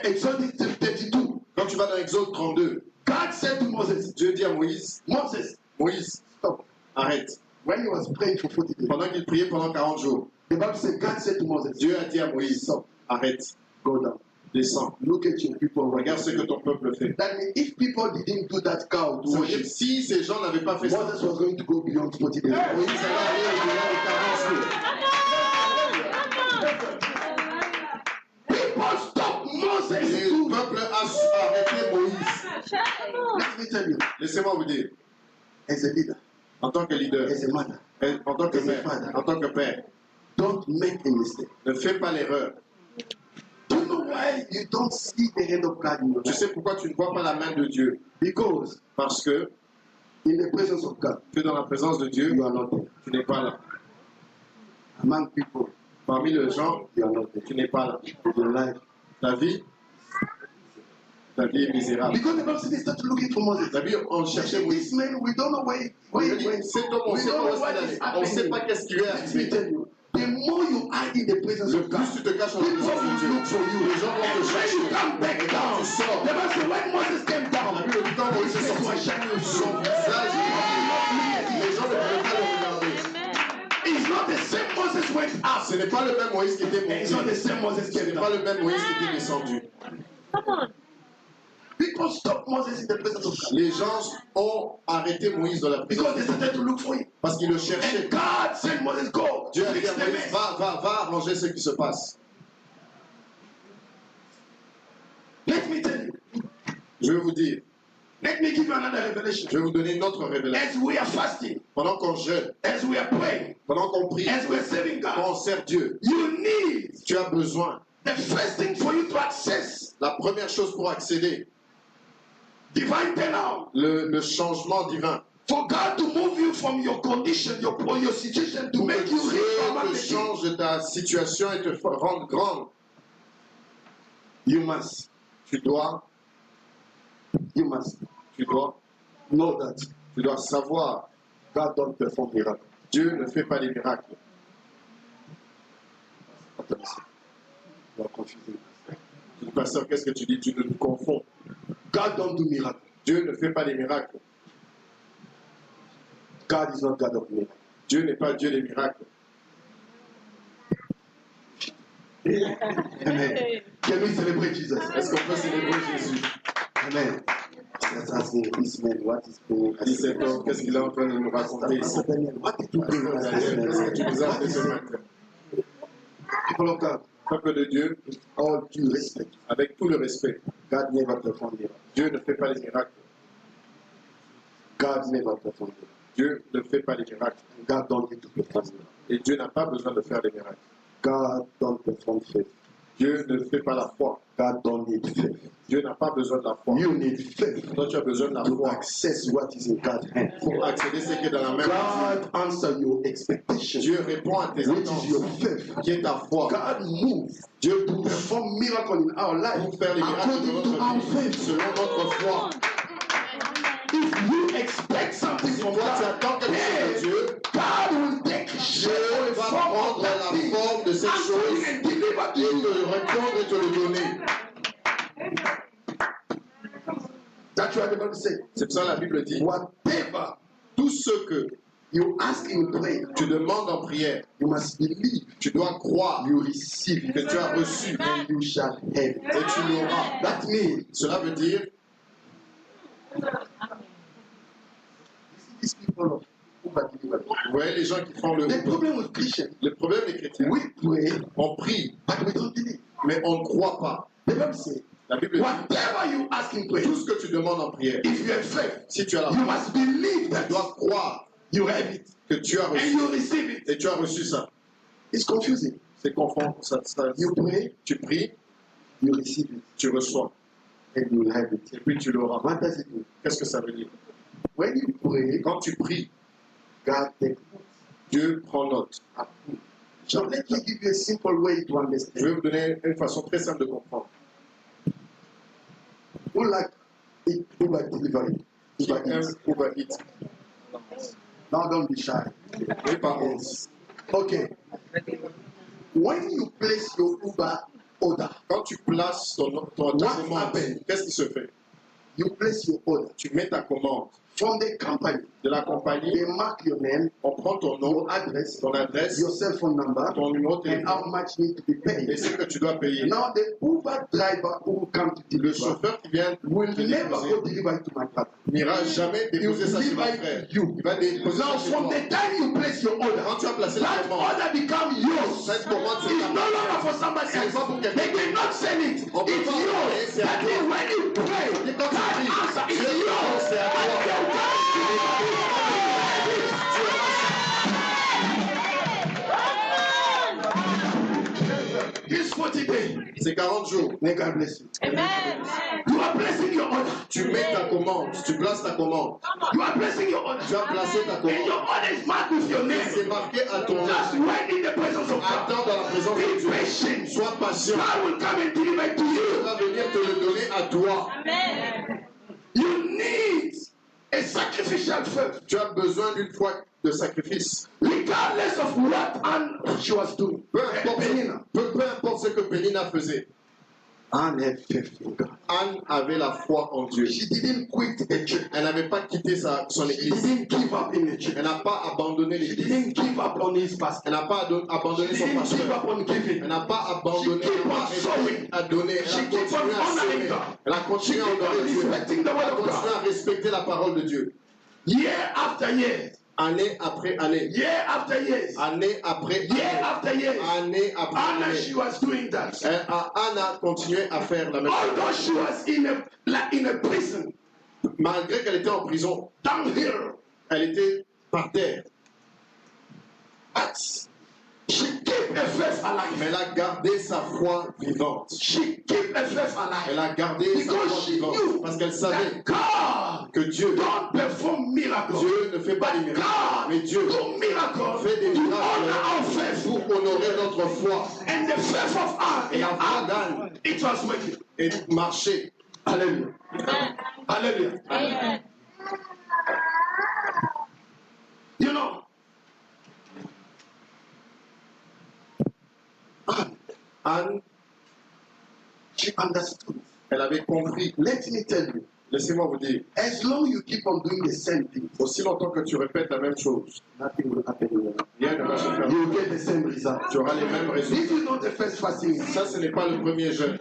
Exodus 32, Quand tu vas dans Exode 32, God said to Moses, Dieu dit à Moïse, Moses, Moïse, stop. arrête. When he was praying for 40 days, Pendant qu'il priait pendant 40 jours, the Bible said God said to Moses, Dieu a dit à Moïse, stop, arrête, go down. descends. Look at your people. Regarde ce que ton peuple fait. That means if people didn't do that cow to Ça veut dire, worship, si ces gens n'avaient pas fait ça, Moses was going to go beyond 40 days. Moïse allait aller au-delà de 40 jours. People stop Moses. Le peuple a arrêté Moïse. Let me tell you, Laissez-moi vous dire, as a leader, en tant que leader, as a mother, en tant que mère, en tant que père, don't make a mistake. ne fais pas l'erreur. Do you know why you don't see the hand of God in your Tu life? sais pourquoi tu ne vois pas la main de Dieu? Because Parce que in the presence of God, tu es dans la présence de Dieu, you are not there. tu n'es pas là. Among people, Parmi les gens, you are not there. tu n'es pas là. Your life. Ta vie est misérable. Because the Bible said they started looking for Moses. La vie, on cherchait Moïse. This man, we don't know where he went. Cet homme, on ne We sait don't pas où know what est-ce is qu'il allait. On ne sait pas happening. qu'est-ce qui lui est Let me arrivé. tell you, the more you are in the presence Le of God, plus tu te caches en la people présence de Dieu, will look for you. les gens vont And te when chercher. you come back Et down, quand tu sors, the Bible said when Moses came down, la Bible dit quand Moïse est his face was sorti, shining son through. visage, les gens ne pouvaient pas le regarder. It's not the same Moses went up. Ce n'est pas le même Moïse qui était It's not the monté. same Moses Ce came n'est pas down. le même Moïse qui était descendu. Come on. People stop Moses in the presence of God Les gens ont arrêté Moïse dans la because prison they started to look for him. parce qu'ils le cherchaient. And God said, Moses, go. Dieu a dit Fix à the Moïse, mess. va arranger ce qui se passe. Let me tell you. Je vais vous dire, Let me give you another revelation. je vais vous donner une autre révélation. As we are fasting, Pendant qu'on jeûne, as we are praying, pendant qu'on prie, as we are serving quand God, on sert Dieu, you need tu as besoin. the first thing for you to access La première chose pour accéder, divine turnaround. le changement divin, For God to move you from your condition, your situation, to pour que make you Dieu rich from te the king. change de ta situation et te rende grande, You must tu dois know that tu dois savoir, God don't perform miracles. Dieu ne fait pas les miracles. You are confusing. Tu dis, pasteur, qu'est-ce que tu dis? Tu nous confonds. God don't do miracles. Dieu ne fait pas les miracles. God is not God of miracles. Dieu n'est pas Dieu des miracles. Amen. Can we celebrate Jesus? Est-ce qu'on peut célébrer Jésus? Amen. Let's ask him, this man, what is going on? 17 ans, qu'est-ce qu'il est en train de nous raconter ici? Pastor Daniel, what did you bring us this Daniel, qu'est-ce que tu nous as man? fait ce matin? People of God, Peuple de Dieu, all due respect, avec tout le respect, God never performed miracles. Dieu ne fait pas les miracles. God never performed miracles. Dieu ne fait pas les miracles. God don't need to perform miracles. Et Dieu n'a pas besoin de faire des miracles. God don't perform faith. Dieu ne fait pas la foi. God don't need faith. Dieu n'a pas besoin de la foi. You need faith Toi, tu as besoin de la to foi access what is in God's hand. pour accéder à ce qui est dans la main de God answer your expectation, Dieu. Dieu répond à tes which attentes, is your faith. qui est ta foi. God moves Dieu to bouge perform miracle in our life pour faire les miracles de according to our notre vie, faith. selon notre foi. If you expect something Si from toi, tu God, attends quelque chose de Dieu, God will take shape Dieu or va form of prendre that la thing, forme de cette answer chose it and deliver to et you. te répondre et te le donner. That's what the Bible says. C'est pour ça que la Bible dit, Whatever tout ce que you ask in prayer, tu demandes en prière, you must believe tu dois croire you receive que it tu as reçu and you shall have it. et tu l'auras. That means Cela veut dire, these people who are delivered. vous voyez les gens qui font The problem with Christians, le problème des chrétiens, we pray, on prie, but we don't believe. mais on ne croit pas. The Bible says, La Bible dit, whatever you ask in prayer, tout ce que tu demandes en prière, if you have faith, si tu as la you foi, must believe tu that dois croire you have it que tu as and reçu you receive it. et tu as reçu ça. It's confusing. C'est confond, You pray, tu pries, you receive it, tu reçois and you will have it. et puis tu l'auras. What does it mean? Qu'est-ce que ça veut dire? When you pray, Quand tu pries, God takes notes. Dieu prend note. So let me give you a simple way to Je understand. vais vous donner une façon très simple de comprendre. Who like it Uber delivery? Qui Uber aime Eats. Uber Eats? Now don't be shy. Et par honte. Okay. When you place your Uber order, Quand tu places ta What commande, happened? qu'est-ce qui se fait? you place your order. Tu mets ta commande From the company, de la compagnie, they mark your name, on prend ton nom, your address, ton adresse, your cell phone number, ton numéro de and how téléphone much need to be et paid. ce que tu dois payer. Now the Uber driver who will come to Le deliver chauffeur qui vient will te never déposer go deliver it to my brother. n'ira jamais déposer ça sur mon frère. Il va déposer Now ça chez from toi. the time you place your order, Quand tu as placé la that commande, order become yours. cette commande It's c'est no ta longer for somebody C'est else. pas pour quelqu'un. They will not sell it. It's On peut pas envoyer, yours. c'est à That toi. means when you pray, Et quand tu that dis, answer is Dieu yours. c'est à And toi. your God is 40 days. C'est 40 jours. May God bless you. Amen. You are placing your order. Tu mets ta commande, tu places ta commande. You are placing your order. Tu as placé ta And commande. your order is marked with your Et c'est name. marqué à ton nom. Just wait in the presence of God. Attends dans la présence de Be Dieu. patient. Sois patient. God will come and deliver it to Il you. va venir te le donner à toi. Amen. You need a sacrificial faith, Tu as besoin d'une foi de sacrifice. regardless of what Anne she was doing. Peu importe, Penina. peu importe ce que Pénina faisait. Anne had faith in God. Anne avait la foi en Dieu. She didn't quit the church. Elle n'avait pas quitté son She église. didn't give up in the church. Elle n'a pas abandonné She l'église. didn't give up on his pastor. Elle n'a pas abandonné She son didn't give pasteur. up on giving. Elle n'a pas abandonné, She keep elle n'a on pas sowing. hésité à donner. Elle She a keep on continué à honoring s'aimer. God. Elle a She continué à keep on honorer Dieu. respecting the Elle word a of continué God. à respecter la parole de Dieu. Year after year. Année après année. Year after year. Année après Year année. after year. Année après Anna, année. she was doing that. Anne a continué à faire la même chose. Although she was in a prison, Malgré qu'elle était en prison, down here, elle était par terre. but she kept a faith alive. Mais elle a gardé sa foi vivante. She kept a faith Elle alive a gardé sa foi because she vivante. knew Parce qu'elle savait that God que Dieu, don't perform miracles. Dieu ne fait pas des miracles. God Mais Dieu do miracles fait des to honor miracles our faith. pour honorer notre foi. And the faith of Anne, Et la foi d'Anne it was working. est marché. Hallelujah. Hallelujah. Amen. You know, Anne, she understood. elle avait compris. Let me tell you, Laissez-moi vous dire, as long you keep on doing the same thing, aussi longtemps que tu répètes la même chose, nothing will happen in your life. rien ne va se faire. You will get the same result. Tu auras les mêmes résultats. This is not the first fasting. Ça, ce n'est pas le premier jeûne.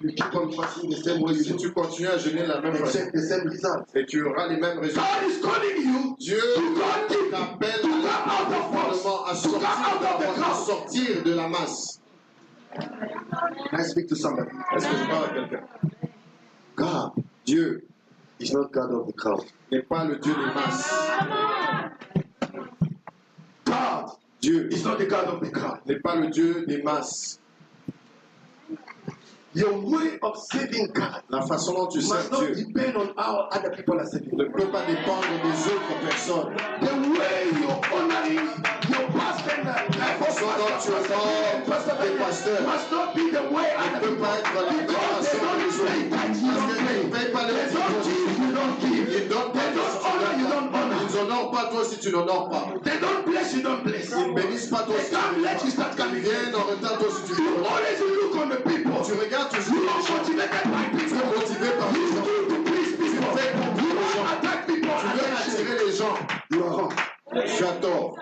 You keep on fasting the same way you Si do, tu continues à jeûner la même façon, expect the same result. et tu auras les mêmes résultats. God is calling you Dieu to go deep, t'appelle to come out of profondément à us, to come out of the à crowd. sortir de la masse. Can I speak to somebody? Est-ce que je parle à quelqu'un? God Dieu is not God of the crowd. n'est pas le Dieu des masses. God Dieu is not the God of the crowd. n'est pas le Dieu des masses. Your way of saving God La façon dont tu must sers not Dieu depend on how other people are saving. ne peut pas dépendre des autres personnes. The way you're honoring your pastor La façon dont tu honores tes pasteurs must not be the way ne other peut people pas être la même because they façon don't des autres. pay tithes, you Parce don't qu'ils ne pay. payent pas les They don't petits. give, you don't give. Ils donnent pas They toi don't si honor, tu you donnes don't pas. honor. Ils n'honorent pas toi si tu n'honores pas. They don't bless, you don't bless. Ils ne bénissent pas toi They si tu come ne let you start Ils coming. viennent en retard toi si tu You ne always look on the people. Tu regardes You toujours are les gens. motivated by Tu es people. motivé par You les gens. do to please people. fais pour You les gens. want attack people. Tu veux attirer les gens. You are wrong. Tu as tort.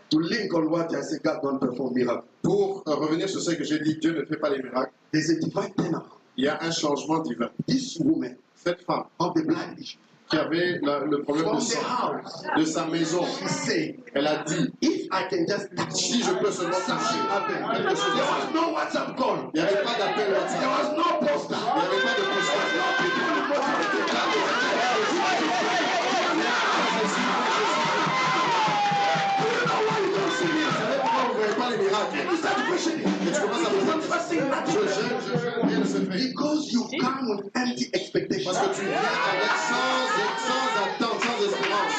To link on what I say, God don't perform miracles. Pour revenir sur ce que j'ai dit, Dieu ne fait pas les miracles. There's a divine turnaround. Il y a un changement divin. This woman Cette femme of the blood issue, qui avait le problème from de the sang house, de sa maison, she said, elle a dit, if I can just touch, si je peux seulement toucher quelque chose, there was no WhatsApp call. il n'y avait pas d'appel There WhatsApp, was no poster. il n'y avait pas de postage. Vous savez pourquoi vous ne voyez pas les miracles? You start questioning. Et tu commences à poser des Fasting, questions. Je jeûne, rien ne se fait. because you come with empty expectations. Parce que tu viens avec sans attente, sans espérance.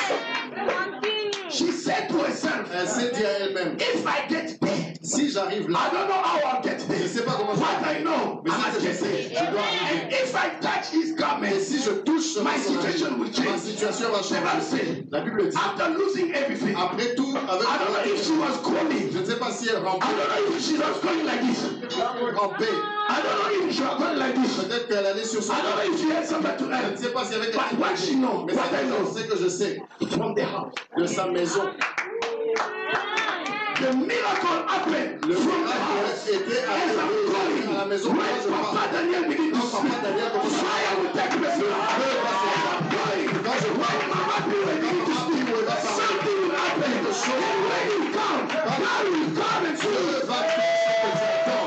She said to herself, Elle s'est dit à elle-même, if I get paid, Si j'arrive là, I don't know how I'll get je ne there. sais pas comment je What vais. I know, Mais I c'est ce must que je get sais, there. je dois arriver. And if I touch his garment, Et si je touche my son situation will habit, ma change. situation va The Bible changer. says, La Bible dit, after losing everything, après tout, avec I don't know if she was crawling. je ne sais pas si elle I rampait, don't know if she was going like this. rampait. I don't know if she was going like this. Peut-être qu'elle allait sur son I don't know if she had somebody to Je ne help. sais pas s'il y avait But what she know, mais what I know, c'est que je sais from the house. de sa maison. The miracle happened Le from the miracle house. était As I'm arrivé à la going, maison. when Moi, je Papa pars. Daniel began to Quand Papa speak, Daniel commence à fire will take place. As I'm going, when Mama Bill began to speak, something will happen. And when you come, God will come and Dieu see. va faire ce que j'attends.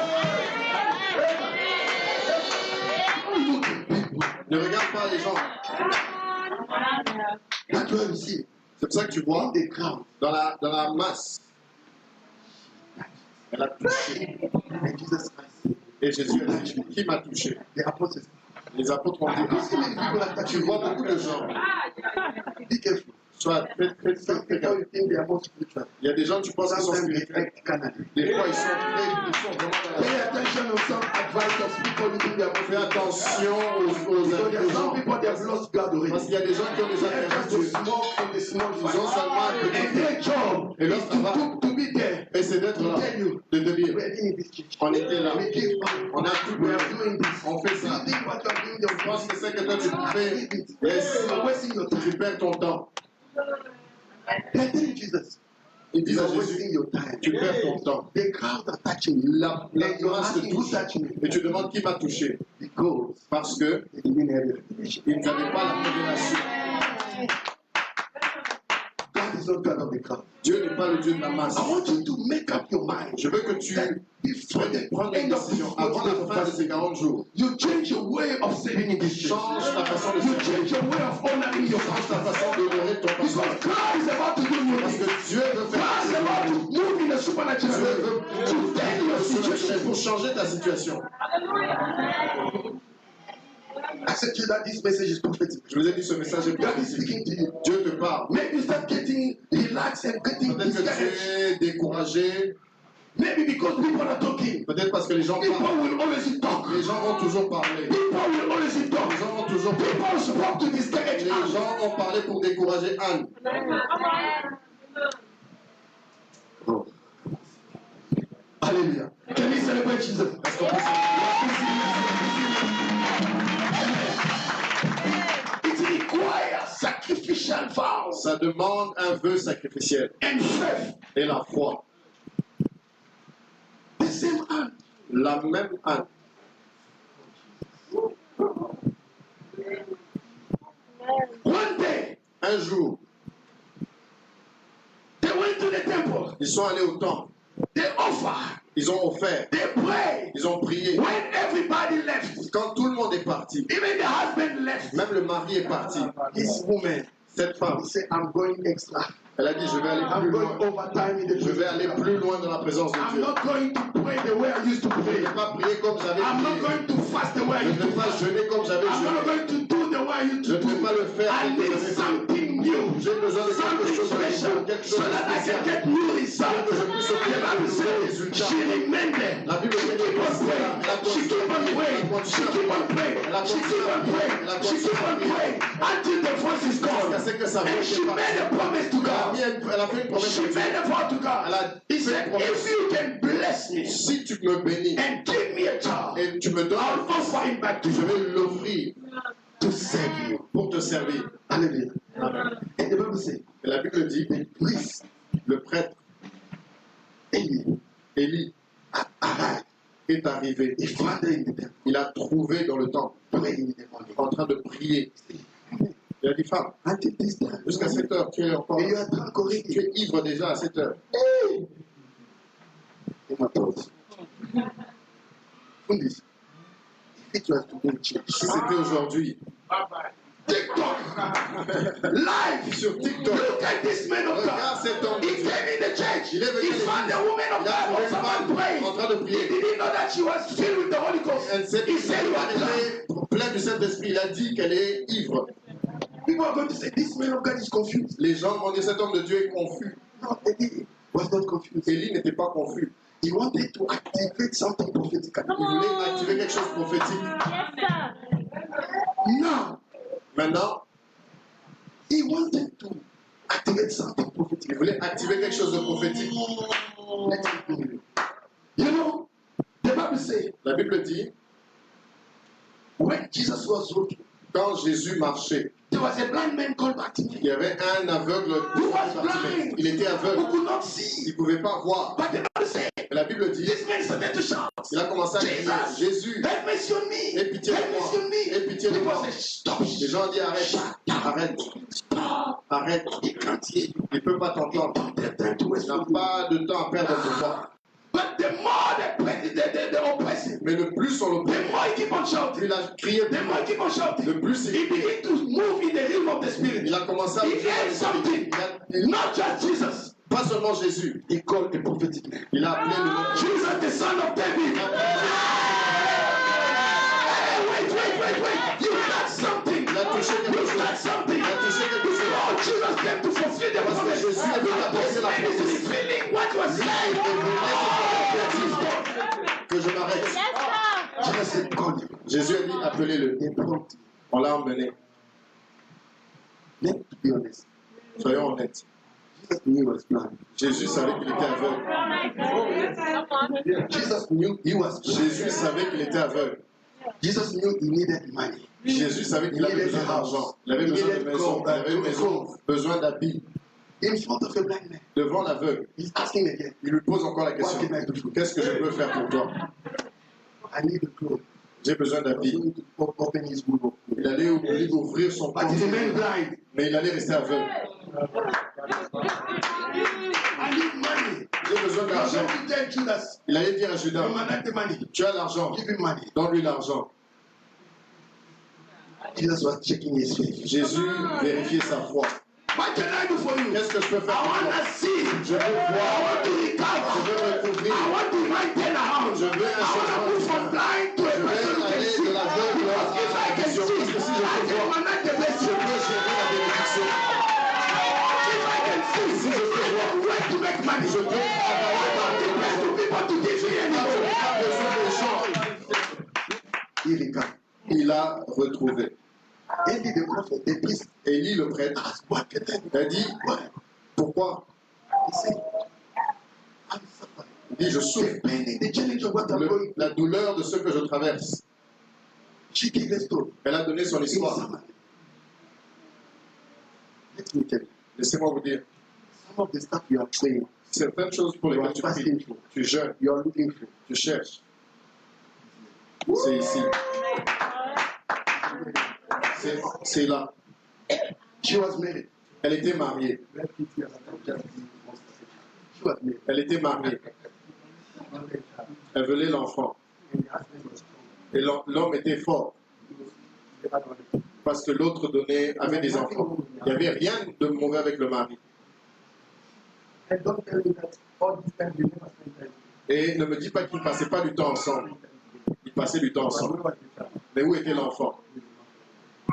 Ne regarde pas les gens. That's why you see C'est pour ça que tu vois the crowd. dans la masse. Elle a touché. And Jesus Christ, Et Jésus a dit, qui m'a touché? the apostles. Les apôtres ont dit, You see many people that tu vois beaucoup de gens. be careful. Soit fais Some people gaffe. you think they are more spiritual. Il y a des gens, tu penses qu'ils sont Sometimes they spirituels. act carnally. Des fois, ils sont vraiment dans la... Pay attention to some advice of people you think they are more Fais spiritual. attention aux Because there are some gens. people they have lost God already. Parce qu'il y a des gens qui ont déjà They perdu just Dieu. smoke from the small Ils ont fire. seulement un And petit their job Et is l'autre, ça va. to be there. Et c'est d'être là, Tell you, de te dire, we are in this church. on était là, We give money. on a tout We donné, are doing this. on fait You ça. think what you are doing, Je pense que c'est que toi tu fais, leave it. et You are wasting your time. tu perds ton temps. They are telling Jesus, Ils disent you à are wasting Jésus, your time. tu perds ton temps. The crowd are touching you. La And you're masse te asking who touche. touched me. Et tu demandes qui m'a touché. Because Parce que they didn't have the revelation. ils n'avaient pas la révélation. God is not God of the crowd. Dieu n'est pas le Dieu de la masse. I want you to make up your mind. Je veux que tu That before the prennes une end of this décision avant la fin de ces 40 jours. you change your way of serving in this church. Change ta façon de You servir. change your way of honoring your Change ta pastor. façon d'honorer ton Because pasteur. God is about to do new Parce things. que Dieu veut faire God is about to move in a supernatural Dieu way veut to turn your situation. pour changer ta situation. I said to you that this message is prophetic. Je vous ai dit ce message est God is prophétique. speaking to you. Dieu te parle. Maybe you start getting relaxed and getting Peut-être que discouraged. tu es découragé. Maybe because people are talking. Peut-être parce que les gens People parlent. will always talk. Les gens vont toujours parler. People will always talk. Les gens vont toujours parler. People spoke to discourage Les us. gens ont parlé pour décourager Anne. Oh. Hallelujah. Can we celebrate Jesus? Est-ce qu'on peut It requires sacrificial vows Ça demande un vœu sacrificiel and faith. et la foi. The same hand. La même Anne. One day, Un jour, they went to the temple. ils sont allés au temple. They offered. Ils ont offert. They prayed. Ils ont prié. When everybody left, Quand tout le monde est parti, even the husband left. même le mari est parti. This woman, Cette femme, he said, I'm going extra. elle a dit, je vais aller I'm plus going loin. overtime in the Je vais aller plus loin dans la présence de I'm Dieu. not going to pray the way I used to Je ne pray. vais pas prier comme j'avais I'm not prié. going to fast the way I Je used ne to vais pas fast. jeûner comme j'avais I'm not jeûné. going to do the way I used Je to ne vais do. pas le faire I comme need j'avais fait. something new. J'ai besoin de quelque Something chose de special. nouveau, quelque chose So de that I can spécial. get new results. Que je puisse The obtenir Bible de nouveaux says résultats. she remained there. La Bible She dit keep on praying. She keep on praying. She keep on praying. She keep on praying. She keep on praying until the voice is gone. C'est que ça And she made a promise to God. Elle a fait une promesse. She made a vow to God. He said, if you can bless me Si tu me bénis and give me a child, et tu me donnes, I'll offer him back to je you vais l'offrir to serve you. pour te servir. Hallelujah. Amen. And the Bible says, Et la Bible dit, the priest le prêtre Élie arrived. est arrivé. He found her in the temple, Il a trouvé dans le temple, praying in the morning. en train de prier. Il a dit, femme, Until this time, jusqu'à 7 heures, tu es encore and you are drunk tu already. es ivre déjà à 7 heures. Hey! In my thoughts. Please, if it was to go to church, Si c'était aujourd'hui, TikTok, live, sur TikTok, look at this man of regarde God. cet homme. He came in the church. Il est venu He à l'église. found a woman of Il a God trouvé or une someone femme praying. en train de He prier. didn't know that she was filled with the Holy Ghost. Elle s'est He said he was drunk. elle est pleine du Saint-Esprit. Il a dit qu'elle est ivre. People are going to say, this man of God is confused. Les gens vont dire cet homme de Dieu est confus. No, Eli was not confused. Élie n'était pas confus. He wanted to activate something prophetic. Come Il voulait on. activer quelque chose de prophétique. Yes, sir. Now, Maintenant, he wanted to activate something prophetic. il voulait activer quelque chose de prophétique. Let me tell you. You know, the Bible says La Bible dit, when Jesus was walking, quand Jésus marchait, there was a blind man called Bartimaeus. il y avait un aveugle. He was blind. Il était Who aveugle. could not see. Il ne pouvait pas voir. But the Bible says Mais la Bible dit, this man started to shout. il a commencé à crier, Jésus, Have mercy on me. aie pitié de Have mercy on moi. me. Aie pitié de moi. People say, stop. Les gens disent, arrête, arrête, Stop. arrête. He can't hear you. Il ne peut pas t'entendre. Don't have time to waste Il n'a your time. pas de temps à perdre pour toi. But the more they oppress him, Mais le plus on the l'opprime, more he keep on shouting. plus il a crié, The more he keep on shouting. le plus He il crie. began to move in the realm of the spirit. Il a commencé à He bouger dans heard les something. Il a- Not just Jesus. Pas seulement Jésus, He called a prophetic man. il a appelé le nom de Jésus. Jesus, the son of David. Hey, wait. You got something. Il a touché quelque You chose. got something. Il a touché quelque chose. Oh, Jesus came to fulfill the Parce que promise. Jésus est venu accomplir la This man is prophétie. feeling what was Il said. est venu que je m'arrête. Yes, sir. Jesus said, call him. Jésus a dit, appelez-le. They brought him. On l'a emmené. Let's be honest. Soyons honnêtes. Jesus knew he was blind. Jésus savait qu'il était aveugle. Come on. Jesus knew he was blind. Jésus savait qu'il était aveugle. Jesus knew he needed money. Jésus savait qu'il avait besoin d'argent. Il avait besoin de maison. Il avait une maison, besoin d'habits. In front of a blind man. Devant l'aveugle, He's asking again, il lui pose encore la what question. can I do for you? Qu'est-ce que je peux faire pour toi? I need a clothes. J'ai besoin He d'habits. need to open his book. Il allait ouvrir son But compte, he remained blind. mais il allait rester aveugle. I need money. J'ai besoin You're d'argent. going to tell Judas, Il allait dire à Judas, you man the money. tu as l'argent, Give him money. donne-lui l'argent. Jesus was checking his faith. Jésus vérifiait sa foi. What can I do for you? Qu'est-ce que je peux faire I pour want toi? to see. Je veux I voir, want to je recover. veux me couvrir, I want to right turn around. je veux un I want to changement move de from chemin. blind to a Je person veux who can aller see. de l'aveugle Because if I à la can vision. see, Parce que si je I peux can voir, manage the je blessing. peux gérer la bénédiction. If I can see, Si je peux voir, where to make money. je peux travailler I dans don't le depend to people to give me pas anymore. besoin d'échange. Il recovered. Il a retrouvé. Eli the prophet, the priest, Élie le prêtre asked, what can I do? a dit, pourquoi? He said, I'm suffering. Il dit, je souffre. The pain and the challenge of what I'm going La douleur de ce que je traverse. She gave a story. Elle a donné son In histoire. Samaritan. Let me tell you, Laissez-moi vous dire, some of the stuff you are praying, certaines choses pour you lesquelles are tu fasting pries, for, tu jeûnes, you are looking for. tu cherches. C'est ici. C'est là. She was married. Elle était mariée. She was married. Elle était mariée. Elle voulait l'enfant. And the husband was strong. Et l'homme était fort. Parce que l'autre avait des enfants. Il n'y avait rien de mauvais avec le mari. And don't tell me that all this time they never spent time. Et ne me dis pas qu'ils ne passaient pas du temps ensemble. Ils passaient du temps But ensemble. where was the child? Mais où était l'enfant?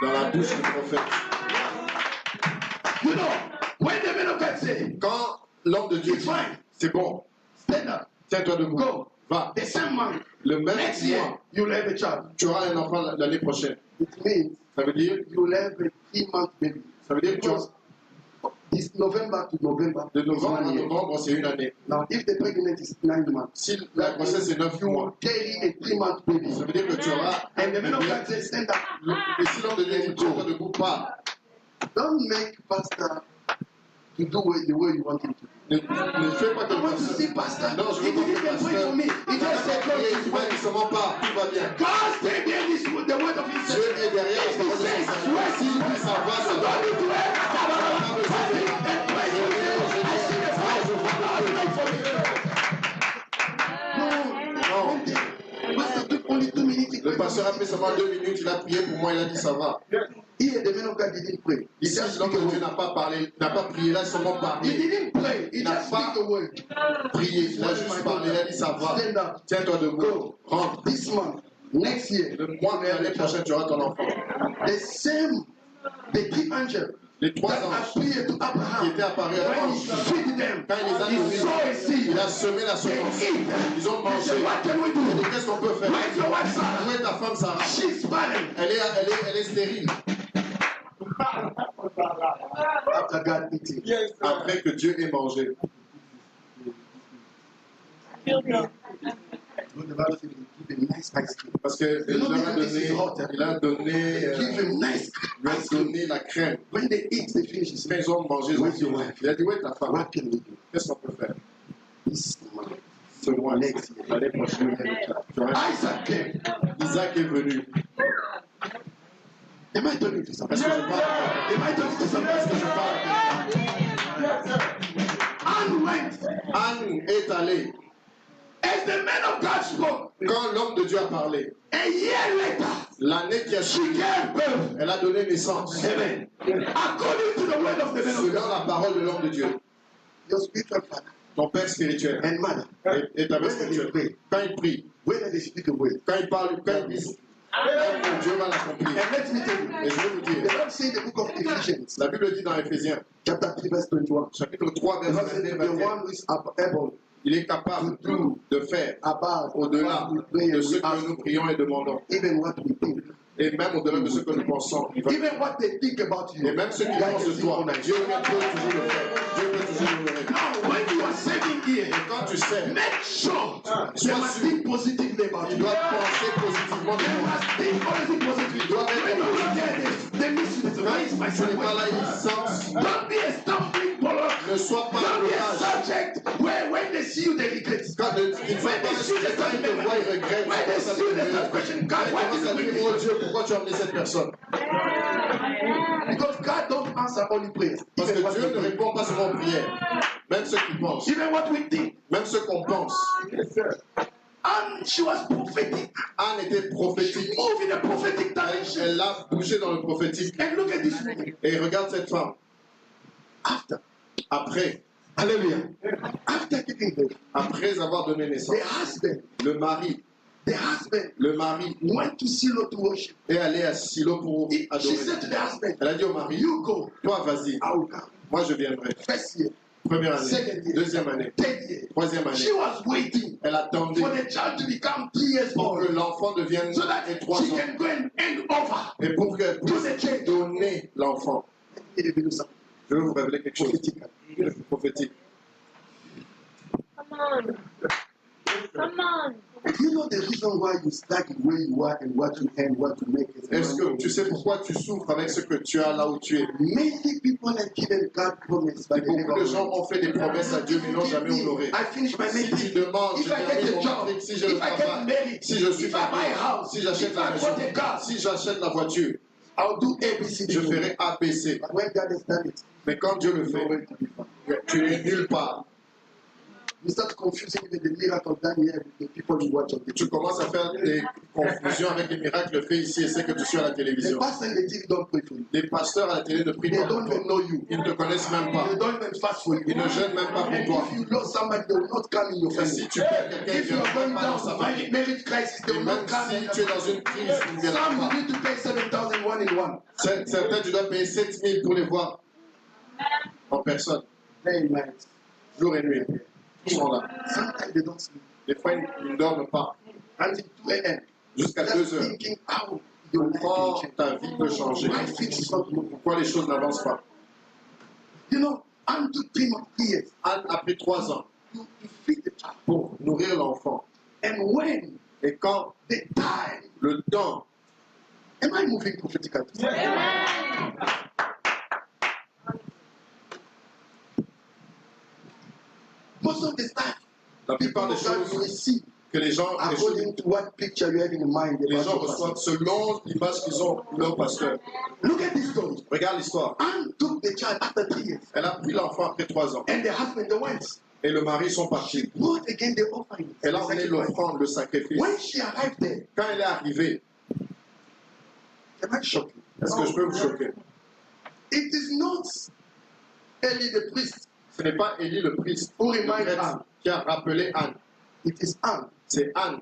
Dans la bouche du prophète. You know, when the men of God say, Quand l'homme de Dieu it's dit, fine, c'est bon, stand up, tiens-toi debout, go. va. The same month, Le même next year, mois, you'll have a child. tu auras un enfant l'année prochaine. It means Ça veut dire, you'll have a 3-month baby. ça veut dire que tu Because auras, this November to November de is novembre 1 à year. novembre, c'est une année. Now, if the pregnancy is 9 months, Si la grossesse est 9 you mois, will carry a 3-month baby. ça veut dire que tu auras And the men of God say, stand up. Et si l'homme de Dieu dit, tiens-toi debout, pas. Don't make pastor to do it the way you want him to. Ne fais pas I comme want to ça. see pastor. Non, je He veux pas didn't que even pray pasteur. for me. He Il just said, va God, prier, it's tu vas fine. dire seulement pas, tout va bien. God stay behind this with the word of his Dieu est derrière la parole de son Seigneur. Si lui, ça va, ça va. Don't need to Pas besoin de- pray and pray for me. I see the fire. God pray for me. No. Pastor took only 2 minutes. Le pasteur a pris seulement 2 minutes, il a prié pour moi, il a dit ça va. Here, the men of God didn't pray. He Ici, just l'homme speak de a Dieu word. n'a pas parlé, n'a pas prié, il a seulement He parlé. didn't pray. He Il n'a just pas speak a word. prié, il a juste parlé, il a dit ça va. Stand up. Tiens-toi debout, rentre. This month, next year, Le mois de l'année prochaine, tu auras ton enfant. the same, the key angel Les 3 that anges appeared to qui Abraham. étaient apparus à When he l'ange, feed them, quand il les a he nourris, sowed a seed. il a semé la They semence. eat. Ils ont He mangé. said, what can we Il dit, do? qu'est-ce qu'on peut faire? Where's your wife Sarah? Où est ta femme Sarah? She's barren. Elle est stérile. After God eating. Après que Dieu ait mangé. The Bible says he give a nice ice cream. Parce qu'il leur a donné, il a donné, Give a nice lui a donné la crème. When they eat, they finish. He Quand said, ils ont mangé, ils ont dit, il a dit, où est ta femme? what can we do? Qu'est-ce qu'on peut faire? This man, Ce mois, next year. l'année prochaine, Isaac came. Isaac est venu. Am I talking to somebody? Est-ce que je parle? Am I talking to somebody? Est-ce que je parle? And went. Anne est allée. As the man of God spoke, Quand l'homme de Dieu a parlé, a year later, l'année qui a she suivi, gave birth. elle a donné naissance. Amen. According to the word of the man of Selon God, la parole de l'homme de Dieu, your spiritual father ton père spirituel and mother, et ta mère spirituelle, quand il prie, when they speak a word, quand il parle, quand il dit, Dieu va l'accomplir. and let me tell you, Et je vais vous the dire, Bible says in the book of Ephesians, la Bible dit dans Éphésiens, chapter 3, verse 21, chapitre 3, the verset Bible says 21, the one who is able il est capable de faire above au-delà what we pray de and ce we que ask, nous prions et demandons, even what we think, et même au-delà de ce que nous pensons. Il va- even what they think about you. Et même ceux qui God pensent can de see toi, all that. Dieu peut toujours le faire. Dieu peut toujours le faire. Now, when you are saving here, Et quand tu sais, make sure they sois must sûr, think positively about tu you. dois penser positivement de They toi. must think positively. Tu dois être When you're positif. there, they miss you. They say, where is my Tu son? n'es pas là, Where is il my son? sens. Don't be a stumbling block. Ne sois pas un Don't be a blocage. subject where when they see you, they regret. Quand il ne faut pas que quand il te voit, il regrette. When they see you, they start questioning God. Quand il Why commence did à you dire, bring oh this? Dieu, pourquoi tu as amené cette personne? Because God don't answer only prayers. Parce Even que what Dieu we ne think. répond pas seulement aux prières, même ceux qui pensent, Even what we think. même ceux qu'on pense. And she was prophetic. Anne était She prophétique. moved in a prophetic direction. Elle a bougé dans le prophétique. And look at this woman. Et regarde cette femme. After. Après, Hallelujah. After giving birth, après avoir donné naissance, the husband le mari went to Silo to worship. est allé à Silo pour She adorer. said to the husband, Elle a dit au mari, you go, toi vas-y, I will come. moi je viendrai. First year, Première année, second year, deuxième année, third year. troisième She année. was waiting Elle attendait for the child to become 3 years pour que old l'enfant devienne so that de 3 she ans. can go and hand over Et pour qu'elle to puisse the church. donner l'enfant. Let me do something Je vais vous révéler quelque chose prophetic. de prophétique. Come on. Come on. Do you know the reason why you stuck where you are and what you and what you make? Est-ce que tu sais pourquoi tu souffres avec ce que tu as là où tu es? Many people have given God promise, but they Beaucoup de gens never. ont fait des promesses à Dieu mais n'ont jamais honoré. I finish my Si tu matrix. demandes, je If I termine get a mon job, matrix, si je le if I get travaille, married, si je suis if I buy a marié, house, si j'achète if la I maison, bought a car, si j'achète la voiture, I'll do ABC. je ferai ABC. But when God has done it, Mais quand Dieu le it's fait, nowhere to be found. tu n'es nulle part. You start confusing even the miracle done here with the people you watch on the Tu TV. commences à faire des confusions avec les miracles faits ici et c'est que tu suis à la The télévision. pastor and the TV don't pray for you. Les pasteurs à la télé ne prient They pas pour don't toi. even know you. Ils ne te connaissent même pas. They don't even fast for you. Ils ne gênent même pas pour And toi. if you love somebody, they will not come in your Et family. si tu perds quelqu'un, il If ne you are viendra going pas dans sa down famille. marriage crisis, they Et will même not come in si your tu es dans family. une crise, il ne viendra Some pas. you need to pay 7,000 one in one. Certains, tu dois payer 7 000 pour les voir en personne, Very nice. jour et nuit. Ils sont là. Sometimes they don't sleep Des fois, ils ne dorment pas until 2 a.m. jusqu'à 2 Just heures. thinking how your life Comment can change. ta vie peut changer? Why things is not moving. Pourquoi les choses n'avancent pas? You know, until 3 months, 3 years, Anne a pris 3 ans you feed the child. pour nourrir l'enfant. And when Et quand the time, le temps, am I moving prophetically? Most of the time, la plupart people des of God you choses receive que les gens, according to what picture you have in mind les about gens your reçoivent pastor. selon l'image qu'ils ont de leur pasteur. Look at this story. Regarde l'histoire. Anne took the child after 3 years, Elle a pris l'enfant après 3 ans. and the husband they went. Et le mari sont She partis. brought again the offering. Elle a emmené l'offrande, le sacrifice. When she arrived there, Quand elle est arrivée, am I shocking? est-ce que je peux vous choquer? It is not Eli the priest Ce n'est pas Élie le priest who le reminded prêtre, Anne. qui a rappelé Anne. It is Anne C'est Anne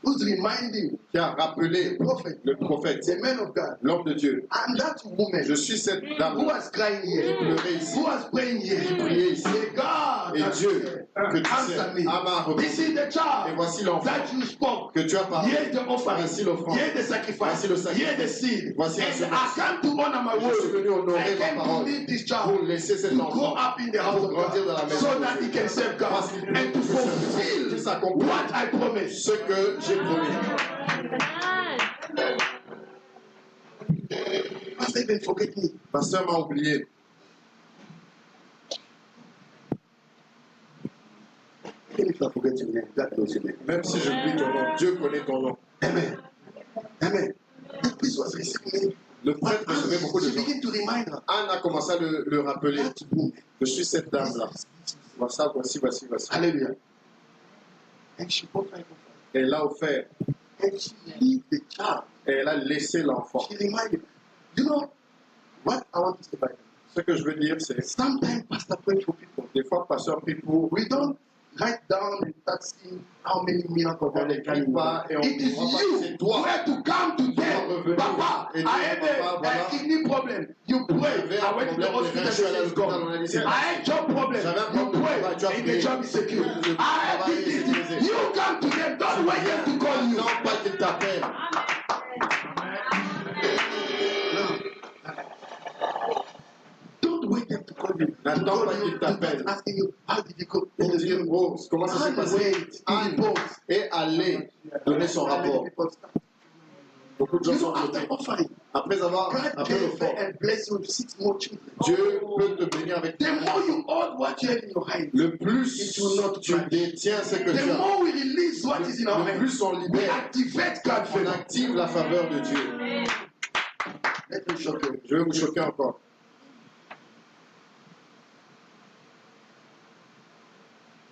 who's reminding qui a rappelé le prophète, the man of God. l'homme de Dieu. I'm that woman Je suis cette dame who was crying qui here, pleurait ici, who was praying qui here. priait ici. Say, God, Et that Dieu, que tu sais, answer me. m'a This répondu. is the Et child voici l'enfant that you spoke. que tu as parlé. Here's the offering. Voici l'offrande. Here's the sacrifice. Voici le sacrifice. Here's the seed. Voici la And semence. I came to honor my Je suis word. venu honorer I ma came to parole leave this pour child laisser cet to grow enfant up in the house of grandir dans la God maison so de that Dieu. he can serve God Parce qu'il and to puisse fulfill accomplir what I promised. ce que j'ai promis. Pastor even forget me. Pasteur m'a oublié. Even if I forget your name, God knows your name. Même si j'oublie ton nom, Dieu connaît ton nom. Amen. Amen. The priest was receiving me. Le prêtre recevait beaucoup de She gens. began to remind her. Anne a commencé à le rappeler. That woman. Je suis cette dame-là. Voici. Hallelujah. And she brought my offering. Elle l'a offert. And she leave the child. Et elle a laissé l'enfant. She reminded. You know what I want to say by that? Ce que je veux dire, c'est Sometimes pastor pray for people. des fois, pasteur prie pour. We don't write down and start seeing how many miracles On God has n'écrit done. pas et on It is ne voit pas que you c'est who toi. have to come to them. revenir Papa, et I dire, have Papa, voilà. a kidney problem. You pray. J'avais I un went to the problème, hospital. je suis allé à They said it's l'hôpital, on a gone. dit, c'est I had job problem. J'avais un You problème de pray. travail, tu as And the prié. job is secure. Le I have travail est this. sécurisé. You come to them. Don't wait them to call you. Non, pas qu'il t'appelle. Don't wait them to call you. N'attends To call pas you, qu'ils to t'appellent. start asking you, how did you go? Pour dire, oh, comment ça s'est passé? Anne est allée donner son rapport. Beaucoup de gens You sont know, after bloqués. offering, Après avoir God appelé gave l'offrande, and bless you with 6 more children. Dieu peut te bénir avec The more you hold what you have in your hand, le plus It will not tu crash. détiens ce que tu the as. more we release what is in our Le hand, plus on we libère, activate God's on favor. active la faveur de Dieu. Let me show you. Je vais vous choquer encore.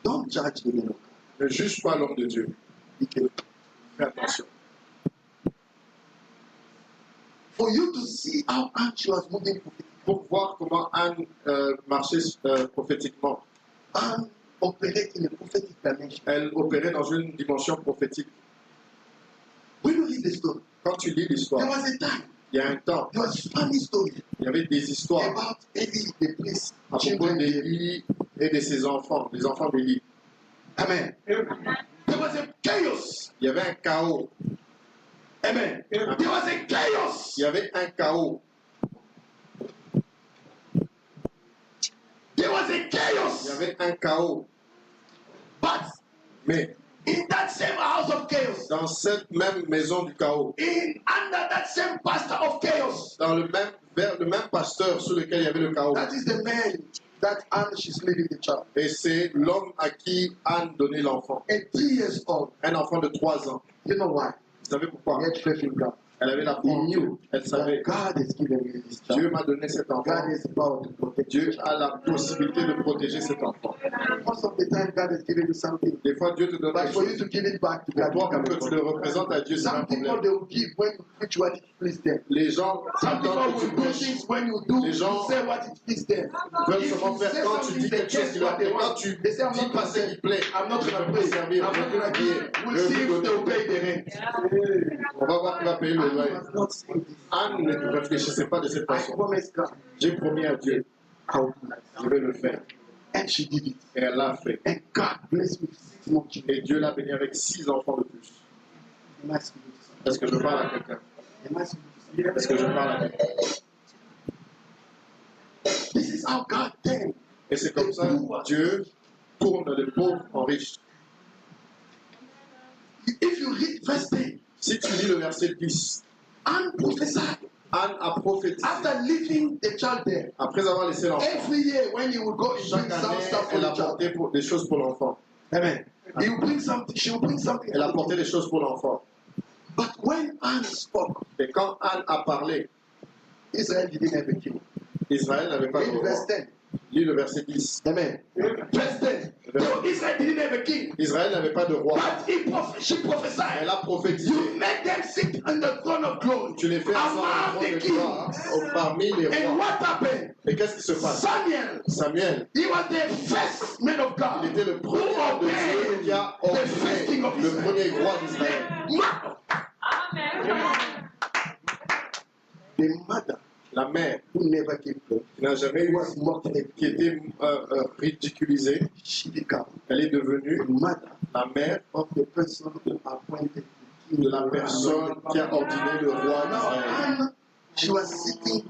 Don't judge the man of God. Ne juge pas l'homme de Dieu. Be careful. Fais attention. For you to see how Anne was moving prophetically, Pour voir comment Anne marchait prophétiquement. Anne operated in a prophetic dimension. Elle opérait dans une dimension prophétique. When you read the story, Quand tu lis there l'histoire, was a time, il y a un temps, there was funny story il y avait des histoires about Eli, the priest, à propos children. d'Élie et de ses enfants, les enfants d'Élie. Amen. There was a chaos. Il y avait un chaos. Amen. There was a chaos. Il y avait un chaos. There was a Il y chaos. avait un chaos. But Mais in that same house of chaos, dans cette même maison du chaos, under that same pastor of chaos, dans vers le même pasteur sous lequel il y avait le chaos, that is the man that Anne, she's leaving the child. et c'est l'homme à qui Anne donnait l'enfant. At 3 years old, Un enfant de 3 ans. you know why? Vous savez pourquoi? He had faith in God. Elle avait la He foi en Dieu. knew Elle savait. that God has given me this Dieu child. m'a donné cet enfant. God has power to protect Dieu you. a la possibilité de protéger cet enfant. Most of the time, God has given you something. Des fois, Dieu te donne But quelque for you chose. to give it back to Pour God, toi, become pour a que tu le problem. représentes à Dieu, c'est un Some people, problème. they will give when you preach what it pleases them. Les gens Some people attendent que tu will do prêches. things when you do, Les gens you say what it pleases them. veulent If seulement you faire say quand tu something dis quelque chose against qui leur what they plaît. Quand want, tu they say, I'm dis not pas gonna ce qui plaît, I'm not je gonna peux pray. pas servir. I'm not gonna give. We'll see if they'll pay the rent. On va voir qui va payer le Anne loyer. was not saying this. Anne ne réfléchissait pas de cette I façon. promised God J'ai promis à Dieu, I will do that. je vais le faire. And she did it. Et elle l'a fait. And God blessed me with 6 more children. Et Dieu l'a béni avec 6 enfants de plus. Am I speaking to someone? Est-ce que je parle à quelqu'un? Am I speaking to someone? Est-ce que je parle à quelqu'un? This is how God turned. Et c'est comme ça que Dieu tourne les pauvres en riches. If you read verse 10, Si tu lis le verset 10, Anne prophesied Anne a prophétisé. after leaving the child there. Après avoir laissé l'enfant, Every year when you would go and chaque bring some année, stuff for elle the child. apportait des choses pour l'enfant. Amen. He will bring something, she will bring something. Elle for the apportait child. des choses pour l'enfant. But when Anne spoke, Et quand Anne a parlé, Israel didn't have a king. Israël n'avait pas de Read verse roi. 10. Lis le verset 10. Amen. Verse 10. No, Israel didn't have a king. Israël n'avait pas de roi. But she prophesied. Elle a prophétisé. You make them sit on the throne of glory Tu les fais among asseoir au the trône de gloire kings. parmi les And rois. what happened? Et qu'est-ce qui se passe? Samuel, Samuel, he was the first man of God. il était le premier homme de Dieu qui a ordonné le premier roi d'Israël. The mother La mère who never gave birth qui n'a jamais eu, was mocked. qui était ridiculisée, She became elle est devenue the mother la mère of the person who appointed de la personne qui a ordonné le roi d'Israël. Anna, she was sitting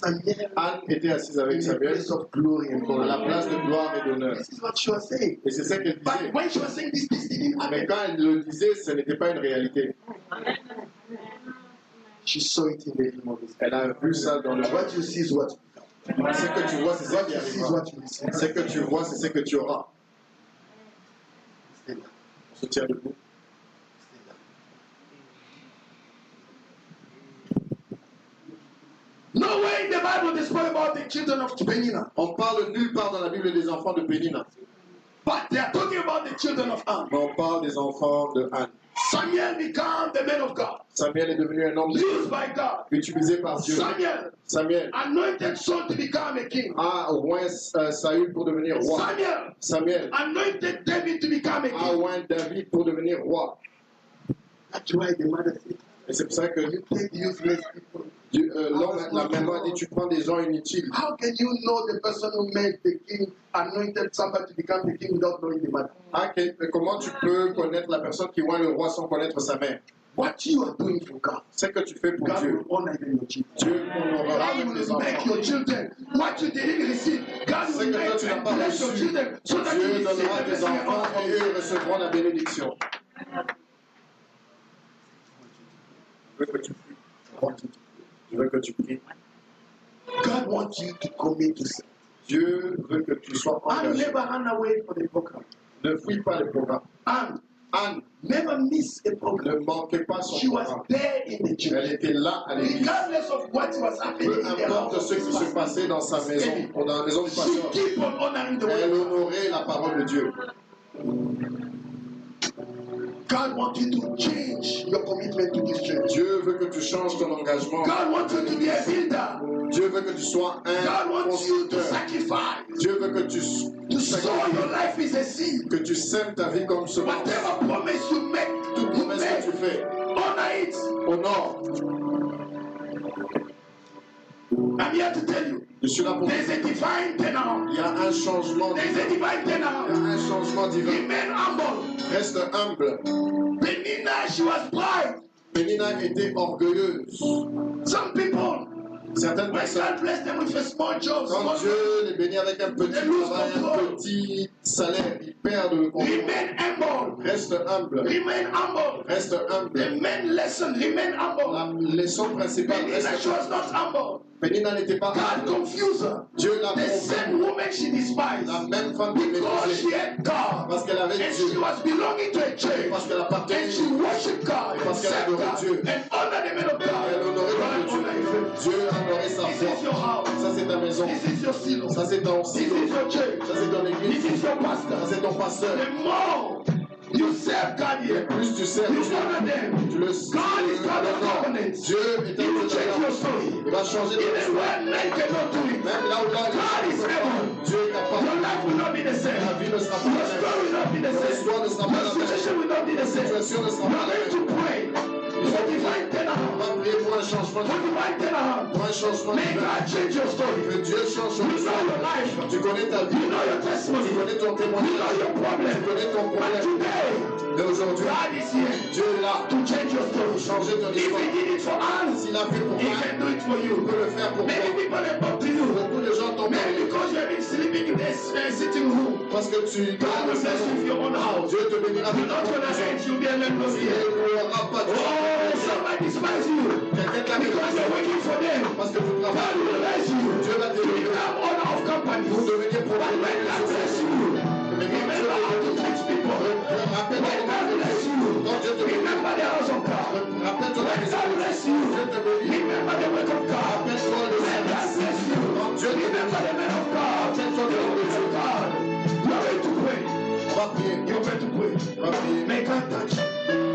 Samuel Anne était assise avec in a Samuel place of glory and à honor. la place de gloire et d'honneur. This is what she was saying. Et c'est ça qu'elle But disait. when she was saying this didn't Mais happen. quand elle le disait, ce n'était pas une réalité. She saw it in the realm of the spirit. Elle a vu ça dans le roi. What you see is what you become. Ce que tu vois, c'est ce What qui you see is arrivera. what you receive. Ce que tu vois, c'est ce que tu auras. Stay there. On se tient debout. Stay there. No way in the Bible they spoke about the children of Peninnah. On parle nulle part dans la Bible des enfants de Pénina. But they are talking about the children of Anne. Mais on parle des enfants de Anne. Samuel became the man of God, Samuel est devenu un homme de Dieu, used by God. utilisé par Dieu. Samuel, Samuel anointed Saul to become a king. a oint Saül pour devenir roi. Samuel, Samuel anointed David to become a a king. oint David pour devenir roi. That's why the mother said, Et c'est pour ça que you take useless people. la maman a dit, tu prends des gens inutiles. How can you know the person who made the king, anointed somebody to become the king without knowing the mother? Comment tu peux connaître la personne qui oint le roi sans connaître sa mère? What you are doing for God, Ce que tu fais pour God Dieu, will honor even your children. Dieu honorera God tes will make enfants. your children what you didn't receive. God Ce will que toi make tu n'as and pas bless your reçu, children so that you Dieu receive donnera the tes blessing and enfants honor et from eux you. recevront la bénédiction. Je veux que tu pries. Je veux que tu pries. God wants you to commit to sin. Dieu veut que tu sois And engagé. never run away from the program. Ne fuis pas les programmes. And Anne never miss a ne program. manquait pas son She was programme. there in the Elle church. était là à l'église. Regardless of what was happening Peu in the house importe of ce qui his se pastor, passait dans sa maison, ou dans la maison du she pasteur, keep on honoring the elle word. honorait la parole de Dieu. God wants you to change your commitment to this church. Dieu veut que tu changes ton engagement. God wants you to be a builder. Dieu veut que tu sois un God wants you to constructeur. sacrifice. Dieu veut que tu To sow your life is a seed. que tu sèmes ta vie comme semence. Whatever promise you make, Toute promesse que tu fais, honor it. honore. I'm here to tell you, Je suis là pour there's a divine turnaround. Il y a un changement There's divin. a divine Il y a turnaround. un changement divin. Remain humble. Reste humble. Penina, she was blind. Pénina était orgueilleuse. Some people, Certaines when personnes, God bless them with a small job, quand small Dieu les bénit avec un petit travail, un petit salaire, ils perdent le contrôle. remain humble. Reste humble. Remain humble. Reste The humble. main lesson, remain humble. La leçon principale, Penina, reste she was humble. not humble. Pénina n'était pas God humble. confused her. Dieu l'a The confus. same woman she despised La même femme qui because she méprisait. had God Parce qu'elle avait and Dieu. she was belonging to a Et church parce qu'elle and appartenait. she worshiped God and Parce qu'elle served adorait God Dieu. and honored the man of God. Elle honorait God Dieu. honor his faith. Dieu honorait sa This is foi. your house. Ça c'est ta maison. This is your silo. Ça c'est ton This silo. is your church. Ça c'est ton This église. is your Ça pastor. c'est ton pasteur. The more you serve God Et here, plus tu sers you Dieu, honor them. tu le God is God of l'honores. covenant. Dieu est He un will Dieu change your de story. Il va changer ton Even histoire. when men cannot do it, Même là où là, God is able. Dieu est capable. Your life will not be the same. Ta vie ne sera pas Your la story même. will not be the Ton same. histoire ne sera pas Your la même. situation will not be the Ta same. situation ne sera You pas are la going to même. pray for divine On turnaround. va prier pour un changement For divin. divine turnaround. Pour un changement May divin. God change your story. Que Dieu change You ton know histoire. your life. Tu connais ta You vie. know your Tu testimony. connais ton You know témoignage. your problem. Tu connais ton But problème. today, Mais aujourd'hui, God is here Dieu est là to change your pour story. changer ton If histoire. He did it for us, S'il a fait pour He moi, can do it for il you. peut le faire pour Many toi. people have come to you. Beaucoup de gens t'ont Maybe parlé because you have been sleeping in this sitting room. parce que tu God will bless you with your own house. Dieu te bénira You're de not ton going to maison. hate you, be a landlord Il here. ne aura pas de Oh, somebody despise you quelqu'un t'a because you're working for them. parce que tu God travailles. will bless you. Dieu va te You bénir. become owner of companies. Vous devenez But when God bless you, remember how to treat people. When God bless you, remember the house of God. Rappelle-toi la When maison God de bless Dieu. you, Dieu te bénit. remember the work of God. Rappelle-toi le When God service. bless you, remember the man of God. Rappelle-toi de The word of God. You are going to pray. On va prier. You're going to pray. On va prier. May God touch you.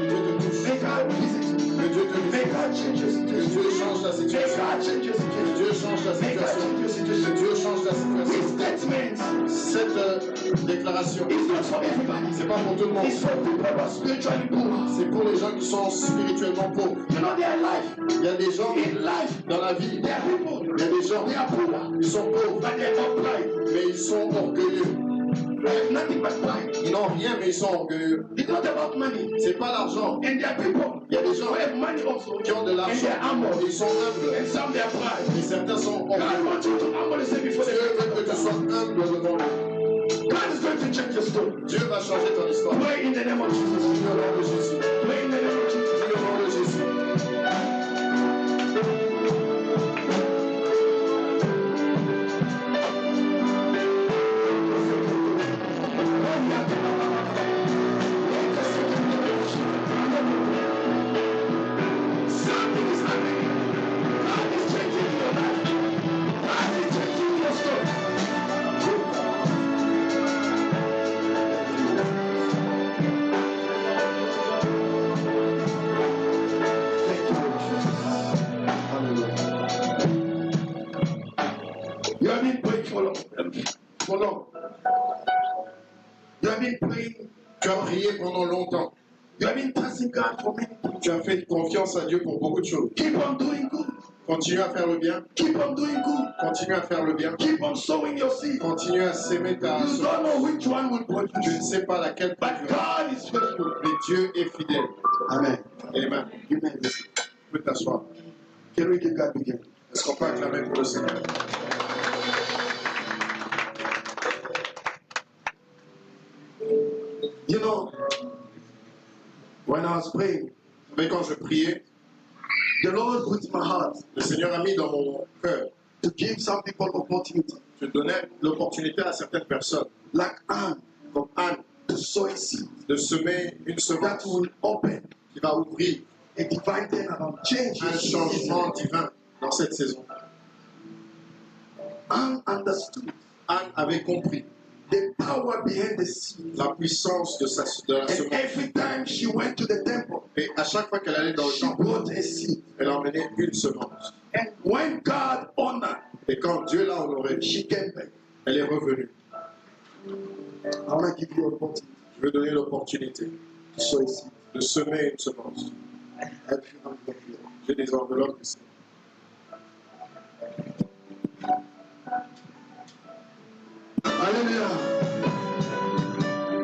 Dieu te touche. May God visit you. Que Dieu te May visite. God change your Que situation. Dieu change la May situation. God change your Que situation. Dieu change la May God situation. change your situation. Dieu change la situation. This statement Cette déclaration, is not for everybody. c'est pas pour tout le monde. It's for people who are spiritually poor. C'est pour les gens qui sont spirituellement pauvres. You know, their life, Il y a des gens in life, dans la vie, there are people, il y a des gens, they are poor, ils sont pauvres, but they are not pride. mais ils sont orgueilleux. They have nothing but pride. Ils n'ont rien, mais ils sont orgueilleux. It's not about money. C'est pas l'argent. And there are people Il y a des gens who have money also, qui ont de and l'argent, they are humble. et ils sont humbles. And some they are pride. Et certains sont God orgueilleux. wants you to humble yourself before Dieu the veut que tu sois humble devant lui. God is going to change your story. Dieu va changer ton histoire. Pray in the name of Jesus. Prie au nom de Jésus. Pray in the name of Jesus. Prie au nom de Jésus. Something is happening. God is changing your life. God is changing your story. Thank you, Lord Jesus. Hallelujah. You have been praying for long. For long. You have been praying. Tu as prié pendant longtemps. You have been trusting God for many things. Tu as fait confiance à Dieu pour beaucoup de choses. Keep on doing good. Continue à faire le bien. Keep on doing good. Continue à faire le bien. Keep on sowing your seed. Continue à s'aimer ta You semence. don't know which one will Tu ne produce. sais pas laquelle But produira. God is faithful. Mais Dieu est fidèle. Amen. Amen. Amen. Tu peux t'asseoir. Can we give God again? Est-ce qu'on peut acclamer pour le Seigneur? You know, when I was praying, Mais quand je priais, the Lord put in my heart le Seigneur a mis dans mon cœur to give some people opportunity, de donner l'opportunité à certaines personnes, like Anne, comme Anne, to sow a seed de semer une that semence will open qui va ouvrir a divine turnaround, change un your changement season. divin dans cette saison. Anne understood Anne avait compris the power behind the seed. la puissance de la And semence. every time she went to the temple, Et à chaque fois qu'elle allait dans le she temple, brought a seed. elle emmenait une semence. And when God honored, Et quand Dieu l'a honorée, she came back. elle est revenue. I want to give you an opportunity Je veux donner l'opportunité to sow a seed. de semer une semence. I have you envelope here. J'ai des enveloppes ici. Hallelujah.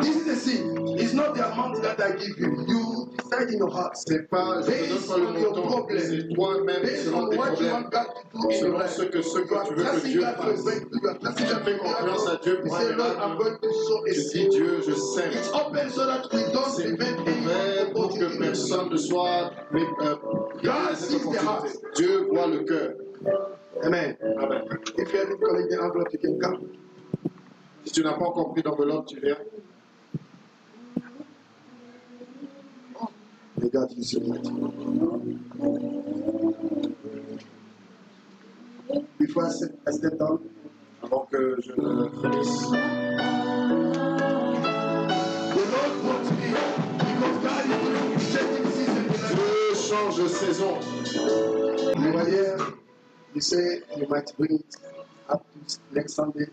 This is the seed. It's not the amount that I give you. You decide in your heart. C'est pas, je ne donne pas le montant, c'est toi-même Based selon on tes what you problèmes, want God to do in your selon life. ce que You are tu veux que trusting Dieu God for a fasse. breakthrough. You are trusting Tu God fais for a confiance à miracle. Dieu You pour un say, Lord, I'm miracle. going to sow a Tu dis seed. Dieu, je sème. It's open so that we don't C'est prevent ouvert any pour que opportunity. personne ne soit God sees the heart. Dieu voit le cœur. Amen. Amen. If you haven't collected the envelope, you can come. Si tu n'as pas encore pris d'enveloppe, tu viens. May God use your light. Before I step down, Avant que je ne finisse. the Lord brought me because God is doing a changing season in life. Dieu change de saison. You were here, you say you might bring it up to next Sunday.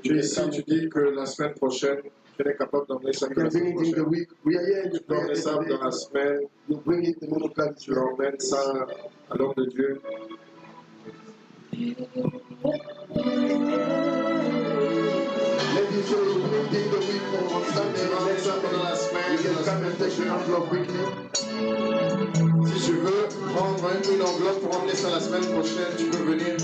Tu es ici, tu dis que la semaine prochaine, tu es capable d'emmener ça You que la can bring semaine it in the prochaine. week. We are here in Tu the peux emmener ça dans la semaine, You bring it, the man of God is tu emmènes ça à l'homme de Dieu. Maybe you say you bring it in the week or on Tu Sunday. emmènes ça pendant la semaine, You can la come semaine and take your prochaine. envelope quickly. Si tu veux prendre une enveloppe pour emmener ça la semaine prochaine, tu peux venir.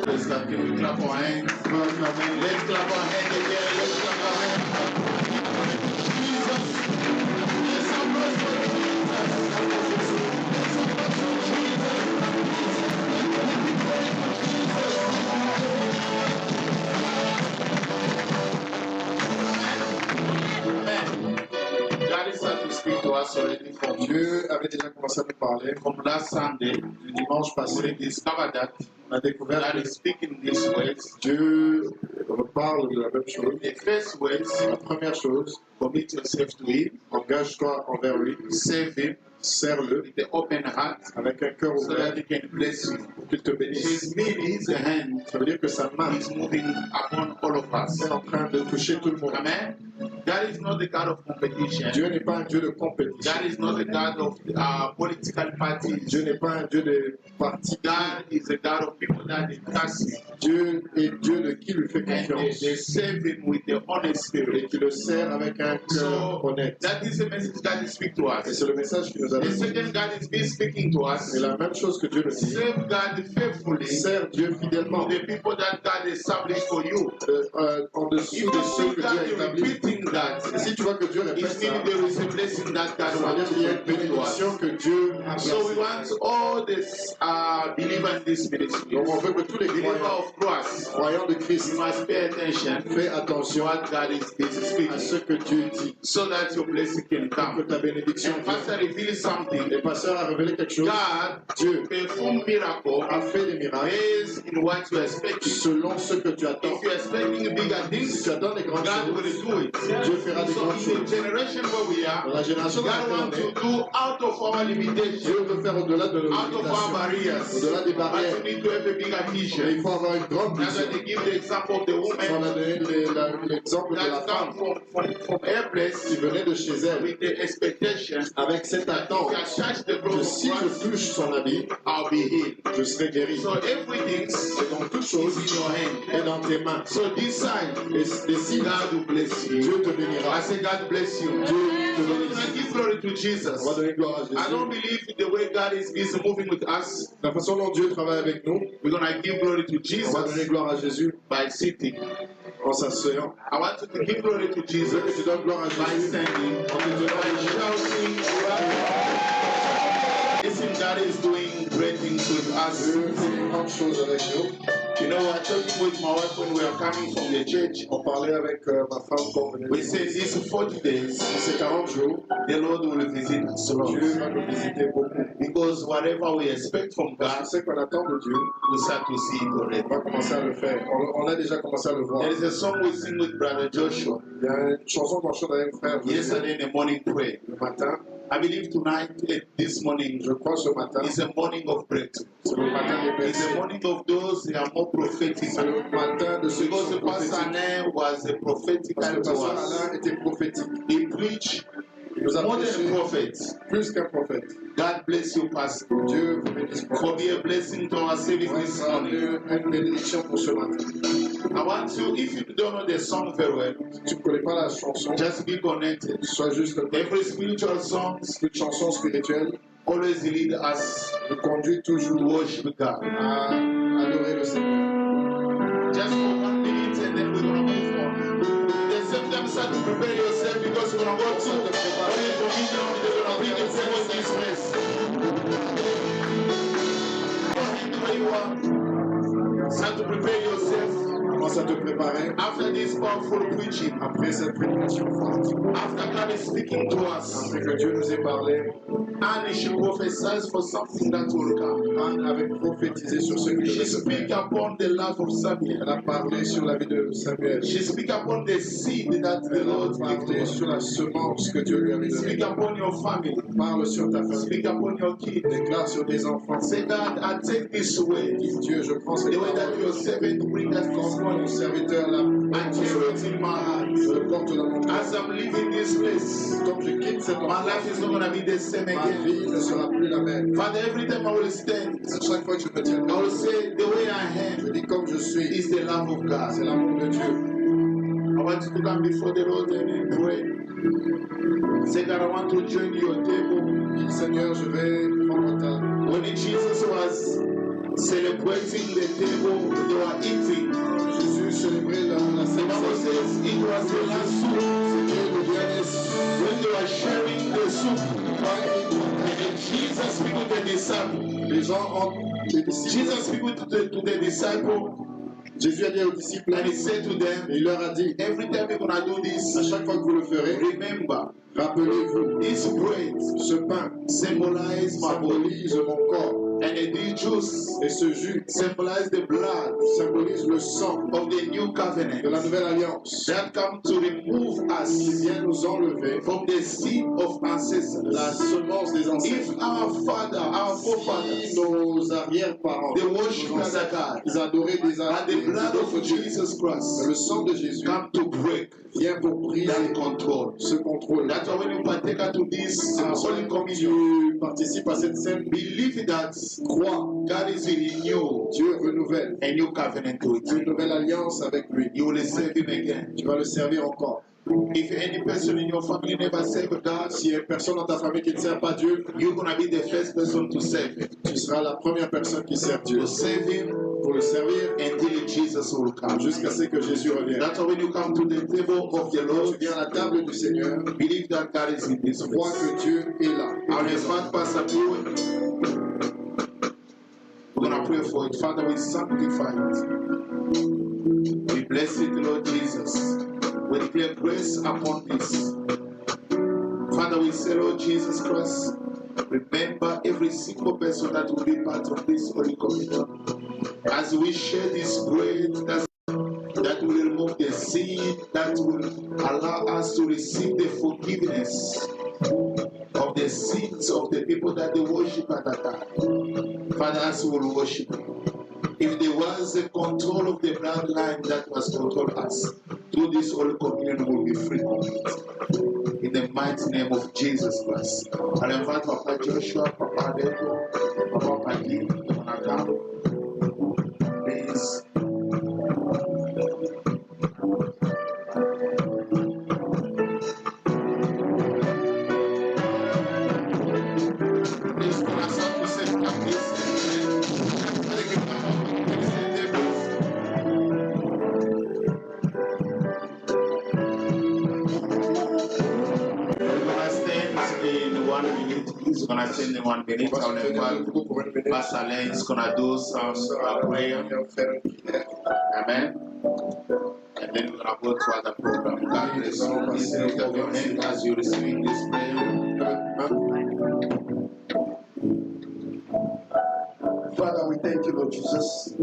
Let's clap, can we clap our hands? Let's clap our hands again. Let's clap our hands. Jesus. Let's have mercy on Jesus. Amen. God is trying to speak to us. us already from Dieu avait déjà commencé à nous parler. from last Sunday. Le dimanche We passé, discovered that on a découvert God que is speaking these words. Dieu parle de la même chose. The first words, La première chose, commit yourself to Him, engage-toi envers lui, serve Him serre-le with the open heart, avec un cœur so ouvert that He can bless you. pour qu'il te bénisse. His mean, His hand Ça veut dire que sa main is moving upon all of us. est en train de toucher tout le monde. Amen. God is not the God of competition. Dieu n'est pas un Dieu de compétition. God is not the God of political parties. Dieu n'est pas un Dieu de parti. God is a God of people that they trust Him Dieu est Dieu de qui lui fait and they confiance serve Him with the honest et spirit. qui le sert avec un cœur So honnête. that is the message God is speaking to Et us. c'est le message qu'il nous a The donné. second God is been speaking to us. C'est la même chose que Dieu nous dit. Serve God faithfully Sers Dieu fidèlement to the people that God established for you. en dessous If de you ceux see que Dieu a God établis. repeating that, Et si tu vois que Dieu it répète ça, means there is a blessing that God ça veut wants dire qu'il y a to une bring to us. bénédiction que Dieu a So we placée. want all this believers in this ministry, Donc on veut que tous les believer croyants, of Christ, croyants de Christ, you must pay attention fais to attention what God is à speaking, ce que Dieu dit, so that your blessing can pour que come. ta bénédiction And Pastor vienne. revealed something. Le pasteur a révélé quelque chose. God Dieu performed miracle a fait des miracles based in what you are expecting. selon ce que tu attends. If you are expecting bigger Si things, tu attends des grandes God will choses, do it. Dieu fera des So grandes in the choses. generation where we Dans are, la génération dans God laquelle wants on est, to do out of our limitation, Dieu veut faire au-delà de nos out of our limitations, barriers. au-delà des But barrières. you need to have a bigger Mais vision. il faut avoir une grande That's why vision. they give the example of the On woman a donné l'exemple de la that femme come from her place qui venait de chez elle with the expectation avec cette that if attente I touch the que clothes si of je Christ, touche son habit, I'll be healed. je serai guéri. So everything Et donc toute is chose in your hand. est dans tes mains. So this side, Et si God will bless you. Dieu te I bénira, say God bless you. Dieu te So we're bénisse. gonna give glory to Jesus. On va donner gloire à I don't Jésus. believe the way God is moving with us. La façon dont Dieu travaille avec nous, We're gonna give glory to on va donner Jesus gloire à Jésus by sitting. en s'asseyant. I want you to give glory to Je veux Jesus que tu donnes gloire à by Jésus standing, en te donnant by shouting. Listen, God is doing great things with us. Dieu fait une grande chose avec nous. You know, I was talking with my wife when we were coming from the church. On parlait avec ma femme quand on venait. We said these 40 days, Ces 40 jours, the Lord will visit us. Dieu va nous visiter beaucoup. Because whatever we expect from Parce God, que ce qu'on attend de Dieu, we start to see it already. on va commencer à le faire. On a déjà commencé à le voir. There is a song we sing with Brother Joshua. Il y a une chanson qu'on chante avec frère Yesterday in the morning prayer. le matin. I believe tonight, this morning, Je crois ce matin, is a morning of breakthrough. c'est le matin des It's a bercers. morning of those that are more prophetic. C'est le matin de ceux qui Because sont the pastor prophétiques. Alain was a prophetic Parce que le to pasteur us. Alain était prophétique. He preached Il nous a more than prêché a prophet. plus qu'un prophète. God bless you, Pastor. Dieu vous bénisse. For be a blessing to our service this morning. Une bénédiction pour ce matin. I want to, if you don't know the song very well, Si tu ne connais pas la chanson, just be connected. sois juste Every spiritual song toute chanson spirituelle always lead us nous conduit to toujours worship God. à adorer le Seigneur. Just for 1 minute and then we're going to move on. The same time, start to prepare yourself because we're going to go to Holy Communion. They're going to bring the table in this place. Go ahead where you are. Start to prepare yourself. Commence à te préparer After this powerful preaching, après cette prédication forte. after God is speaking to us, Après que Dieu nous ait parlé, and she prophesies for something that will come. Anne avait prophétisé sur ce qui She devait se speak faire. upon the life of Samuel. Elle a parlé sur la vie de Samuel. She speak upon the seed that the Elle a Lord gave to parlé us. sur la semence que Dieu lui avait donnée. Speak upon your family. Parle sur ta famille. Speak upon your kids. Déclare sur tes enfants. Say, God, I take this way. Dieu, je prends cette The way that your parole. servant bring us this Comme mon morning. serviteur l'a I carry it in my heart. je le porte dans mon cœur. As I'm leaving this place, Comme je quitte cet my endroit, life is not going to be the same ma again. vie ne sera plus la même. Father, every time I will stand, À chaque fois que je me tiens, I will say, the way I je am dis comme je suis. is the love of God. C'est l'amour de Dieu. I want you to come before the Lord and pray. Say, God, I want to join your table. Dis, Seigneur, je vais prendre ta. When Jesus was celebrating the table, they were eating. Jésus célébrait la The Sainte Bible Seine. says it was the last soup. C'était le dernier When they were sharing the soup, and Jesus speaking to the disciple. Les gens ont. Les disciples Jesus speaking to the disciple. Jésus a dit aux disciples, And he said to them, et il leur a dit, every time you're gonna do this, à chaque fois que vous le ferez, remember, rappelez-vous, this bread ce pain symbolizes my body, symbolise mon corps, and this juice et ce jus symbolizes the blood symbolise le sang of the new covenant de la nouvelle alliance that comes to remove qui us vient nous enlever from the seed of ancestors. la semence des ancêtres. If our father, our Si forefathers, nos arrière-parents, they worship nos other ancêtres, gods, ils adoraient des and the blood d'autres of dieux, Jesus le Christ sang de Jésus come to break vient pour briser that control. ce contrôle. That's why when you partake to this Holy Quand Communion, tu participes à cette scène, believe that crois, God is in you, Dieu renouvelle a new covenant with une you. nouvelle alliance avec lui. You will serve Him again. Tu vas le servir encore. If any person in your family never served God, S'il y a une personne dans ta famille qui ne sert pas Dieu, you're gonna be the first person to serve Him. tu seras la première personne qui sert Dieu. To serve Him Pour le servir until Jesus will come. jusqu'à ce que Jésus revienne. That's why when you come to the table of the Quand tu Lord, viens à la table du Seigneur, believe that God is in this crois place. que Dieu est là. Our Father, Pastor Pure, we're gonna pray for it. Father, we sanctify it. We bless it, Lord Jesus. We declare grace upon this. Father, we say, Lord Jesus Christ, remember every single person that will be part of this Holy Communion. As we share this bread that will remove the sin, that will allow us to receive the forgiveness of the sins of the people that they worship at that time. Father, as we will worship you, if there was a control of the bloodline that was control us, through this Holy Communion we will be free from it. In the mighty name of Jesus Christ. I invite Papa Joshua, Papa Adeto, Papa Pagi, Papa please. Please, pour ça, pour cette place, avec une maman, He's going to stand in 1 minute. I'll invite Pastor Alain is going to do some prayer. Amen. And then we're going to go to other program. God bless you. Please lift up your hand as you're receiving this prayer. Father, we thank you, Lord Jesus,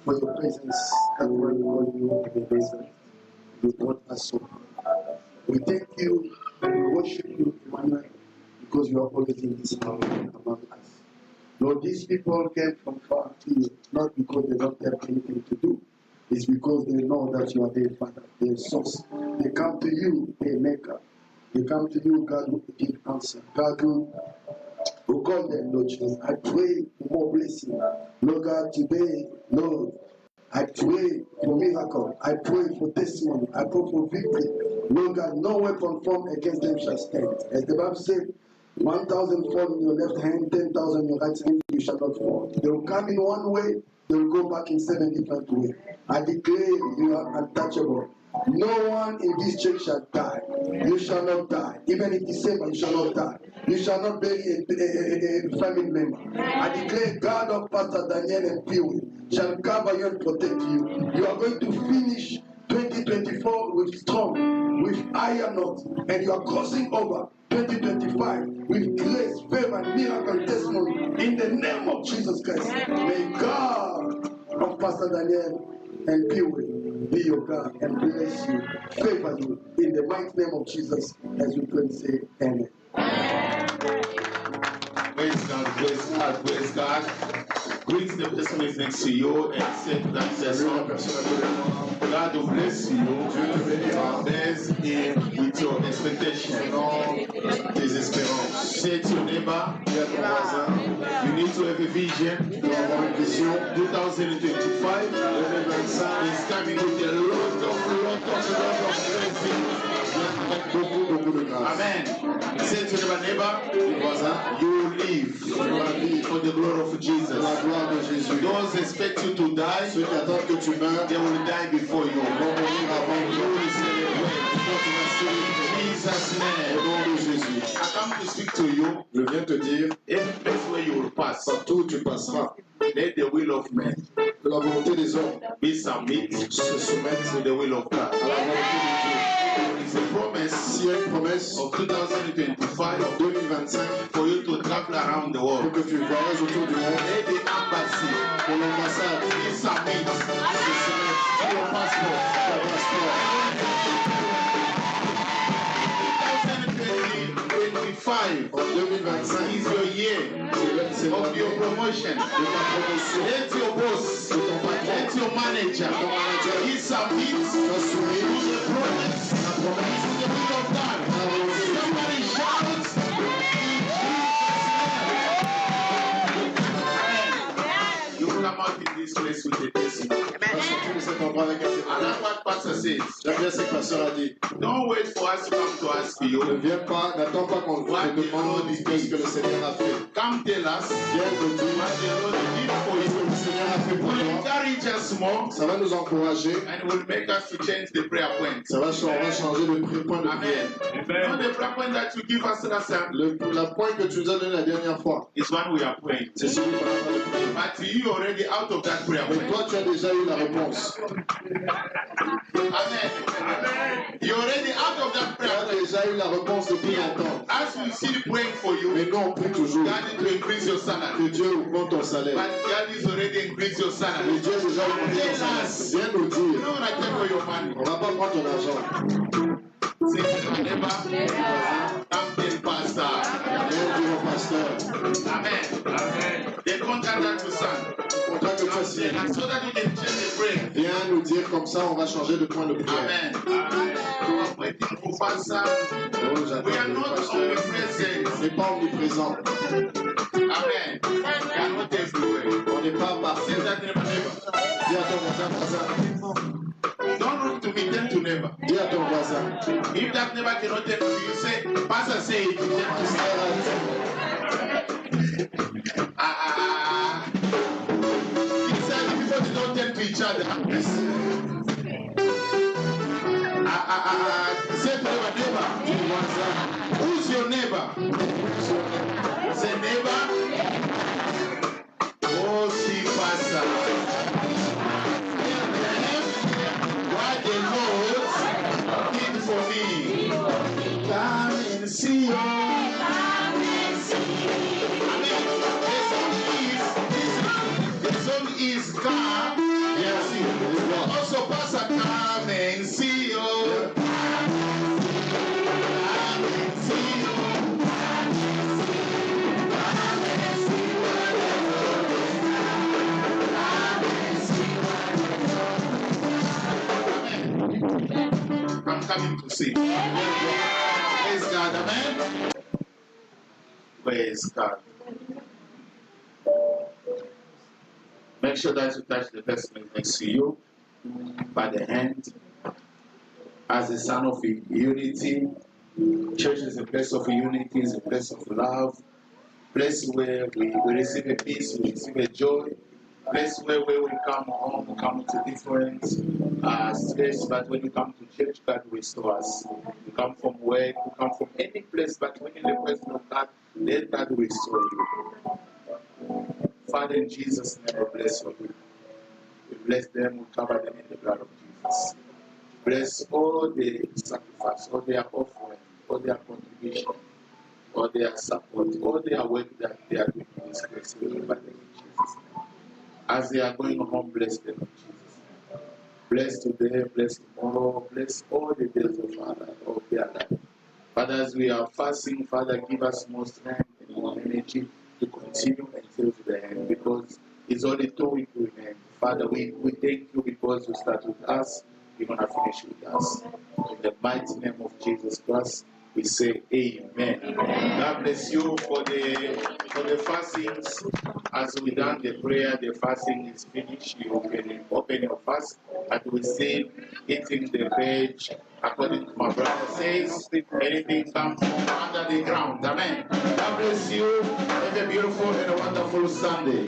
for your presence that we call you in the desert. You brought us so far. We thank you and we worship you, Emmanuel, because you are always in this house among us. Lord, these people came from far field, not because they don't have anything to do. It's because they know that you are their Father, their source. They come to you, their Maker. They come to you, God, who give answer. God, who call them, Lord Jesus. I pray for more blessing. Lord God, today, Lord, I pray for miracle. I pray for testimony. I pray for victory. Lord God, no weapon formed against them shall stand. As the Bible said, 1,000 fall in your left hand, 10,000 in your right hand, you shall not fall. They will come in one way, they will go back in 7 different ways. I declare you are untouchable. No one in this church shall die. You shall not die. Even in December, you shall not die. You shall not bury a family member. I declare God of Pastor Daniel and Pew shall cover you and protect you. You are going to finish 2024 with strong, with iron knots, and you are crossing over 2025 with grace, favor, miracle, testimony in the name of Jesus Christ. May God of Pastor Daniel and Pew be your God and bless you, favor you in the mighty name of Jesus as we pray and say amen. Praise God, praise God, praise God. Greet the person who is next to you and say to that person, God will bless you. Bless him with your expectation. Say to your neighbor, you need to have a vision. 2025 is coming with a lot of blessings. grâce. Amen. Say to your neighbor, you will live for the glory of Jesus. Pour la gloire de Jésus. Those expect you to die, Ceux qui attendent que tu meurs, they will die before you. vont mourir avant You toi. will celebrate. Toi, tu vas célébrer. In Jesus' Au name. nom de Jésus. I come to speak to you. Je viens te dire, Every place where you will pass, partout où tu passeras, let the will of man que la volonté des hommes be submit se soumette to the will of God. à la volonté de Dieu. It's a promise S'il y a une promesse of 2025 en 2025 for you to travel around the pour world. que tu voyages autour du monde, Let the embassy pour l'ambassade be submit se soumette to your passport. à ta passeport. 2025 En 2025, is your year c'est of your l'année promotion. de ta promotion. Let your boss, let your manager be submit Sois soumis to the promise, à la promesse, to the will of God. à la volonté de Dieu. Somebody shout. You come out in this place with a testimony. Va sortir de cet endroit avec un And témoignage. that's what Pastor says. J'aime bien ce que Pasteur a dit. Don't wait for us to come to ask Ne you. viens pas, n'attends pas qu'on te demande qu'est-ce que le Seigneur a fait. Come tell us Viens nous dire what the Lord did for ce que you. le Seigneur a fait pour Will toi. encourage us more Ça va nous encourager. and will make us to change the prayer point. On va changer de point de prière. Amen. Not the prayer point that you give us last time La point que tu nous as donné la dernière fois, is one we are praying. c'est celui qu'on a de prier. But you already out of that prayer Mais point. toi, tu as déjà eu la réponse. Amen. You're already out of that Tu prayer as point. déjà eu la réponse depuis longtemps. As we still praying for you, Mais nous, on prie toujours God need to increase your que salary. Dieu augmente ton salaire. But God is already increased your Mais salary. Dieu a déjà augmenté ton salaire. Viens nous You dire, know what I take for your money? on ne va pas prendre ton argent. Say to my neighbor, come tell pastor. Viens dire au pasteur, Amen. The contract that you sign. le contrat que tu as signé. And so that you can change the prayer. Viens nous dire comme ça, on va changer de point de prière. Amen. You are waiting for pastor. Oh, j'attends We are le not pasteur. omnipresent. On n'est pas omniprésent. Amen. We are not everywhere. On n'est pas Say parfait. that to neighbor, neighbor. Dis à ton voisin, Don't look to me, tell to neighbor. dis à ton voisin. If that neighbor cannot tell to you, say, pastor say it. Pasteur a dit, He said people they don't tell to each other. Say to neighbor, neighbor. Who's your neighbor? Say neighbor. Oh, see, pastor. What the Lord did for me. Come and see you. I mean, the song is come. Yes, also pastor, come and see you. Come and see you. I'm coming to see. Praise God, amen. Praise God. Make sure that you touch the person next to you by the hand. As a sign of unity, church is a place of unity, is a place of love, place where we receive a peace, we receive a joy, place where we come home, we come to different space, but when you come to church, God restores us. You come from work, you come from any place, but when you're in the presence of God, let God restore you. Father, in Jesus' name, we bless your people. We bless them, we cover them in the blood of Jesus. Bless all the sacrifice, all their offering, all their contribution, all their support, all their work that they are doing in this place. We remember them in Jesus' name. As they are going home, bless them in Jesus' name. Bless today, bless tomorrow, bless all the days of their life. Father, as we are fasting, Father, give us more strength and more energy to continue until to the end, because it's only till we do it. Father, we thank you because you start with us, you're going to finish with us. In the mighty name of Jesus Christ, we say amen. God bless you for the fastings. As we done the prayer, the fasting is finished. You can open your fast and we say eating the veg according to my brother says. Anything comes from under the ground. Amen. God bless you. Have a beautiful and a wonderful Sunday.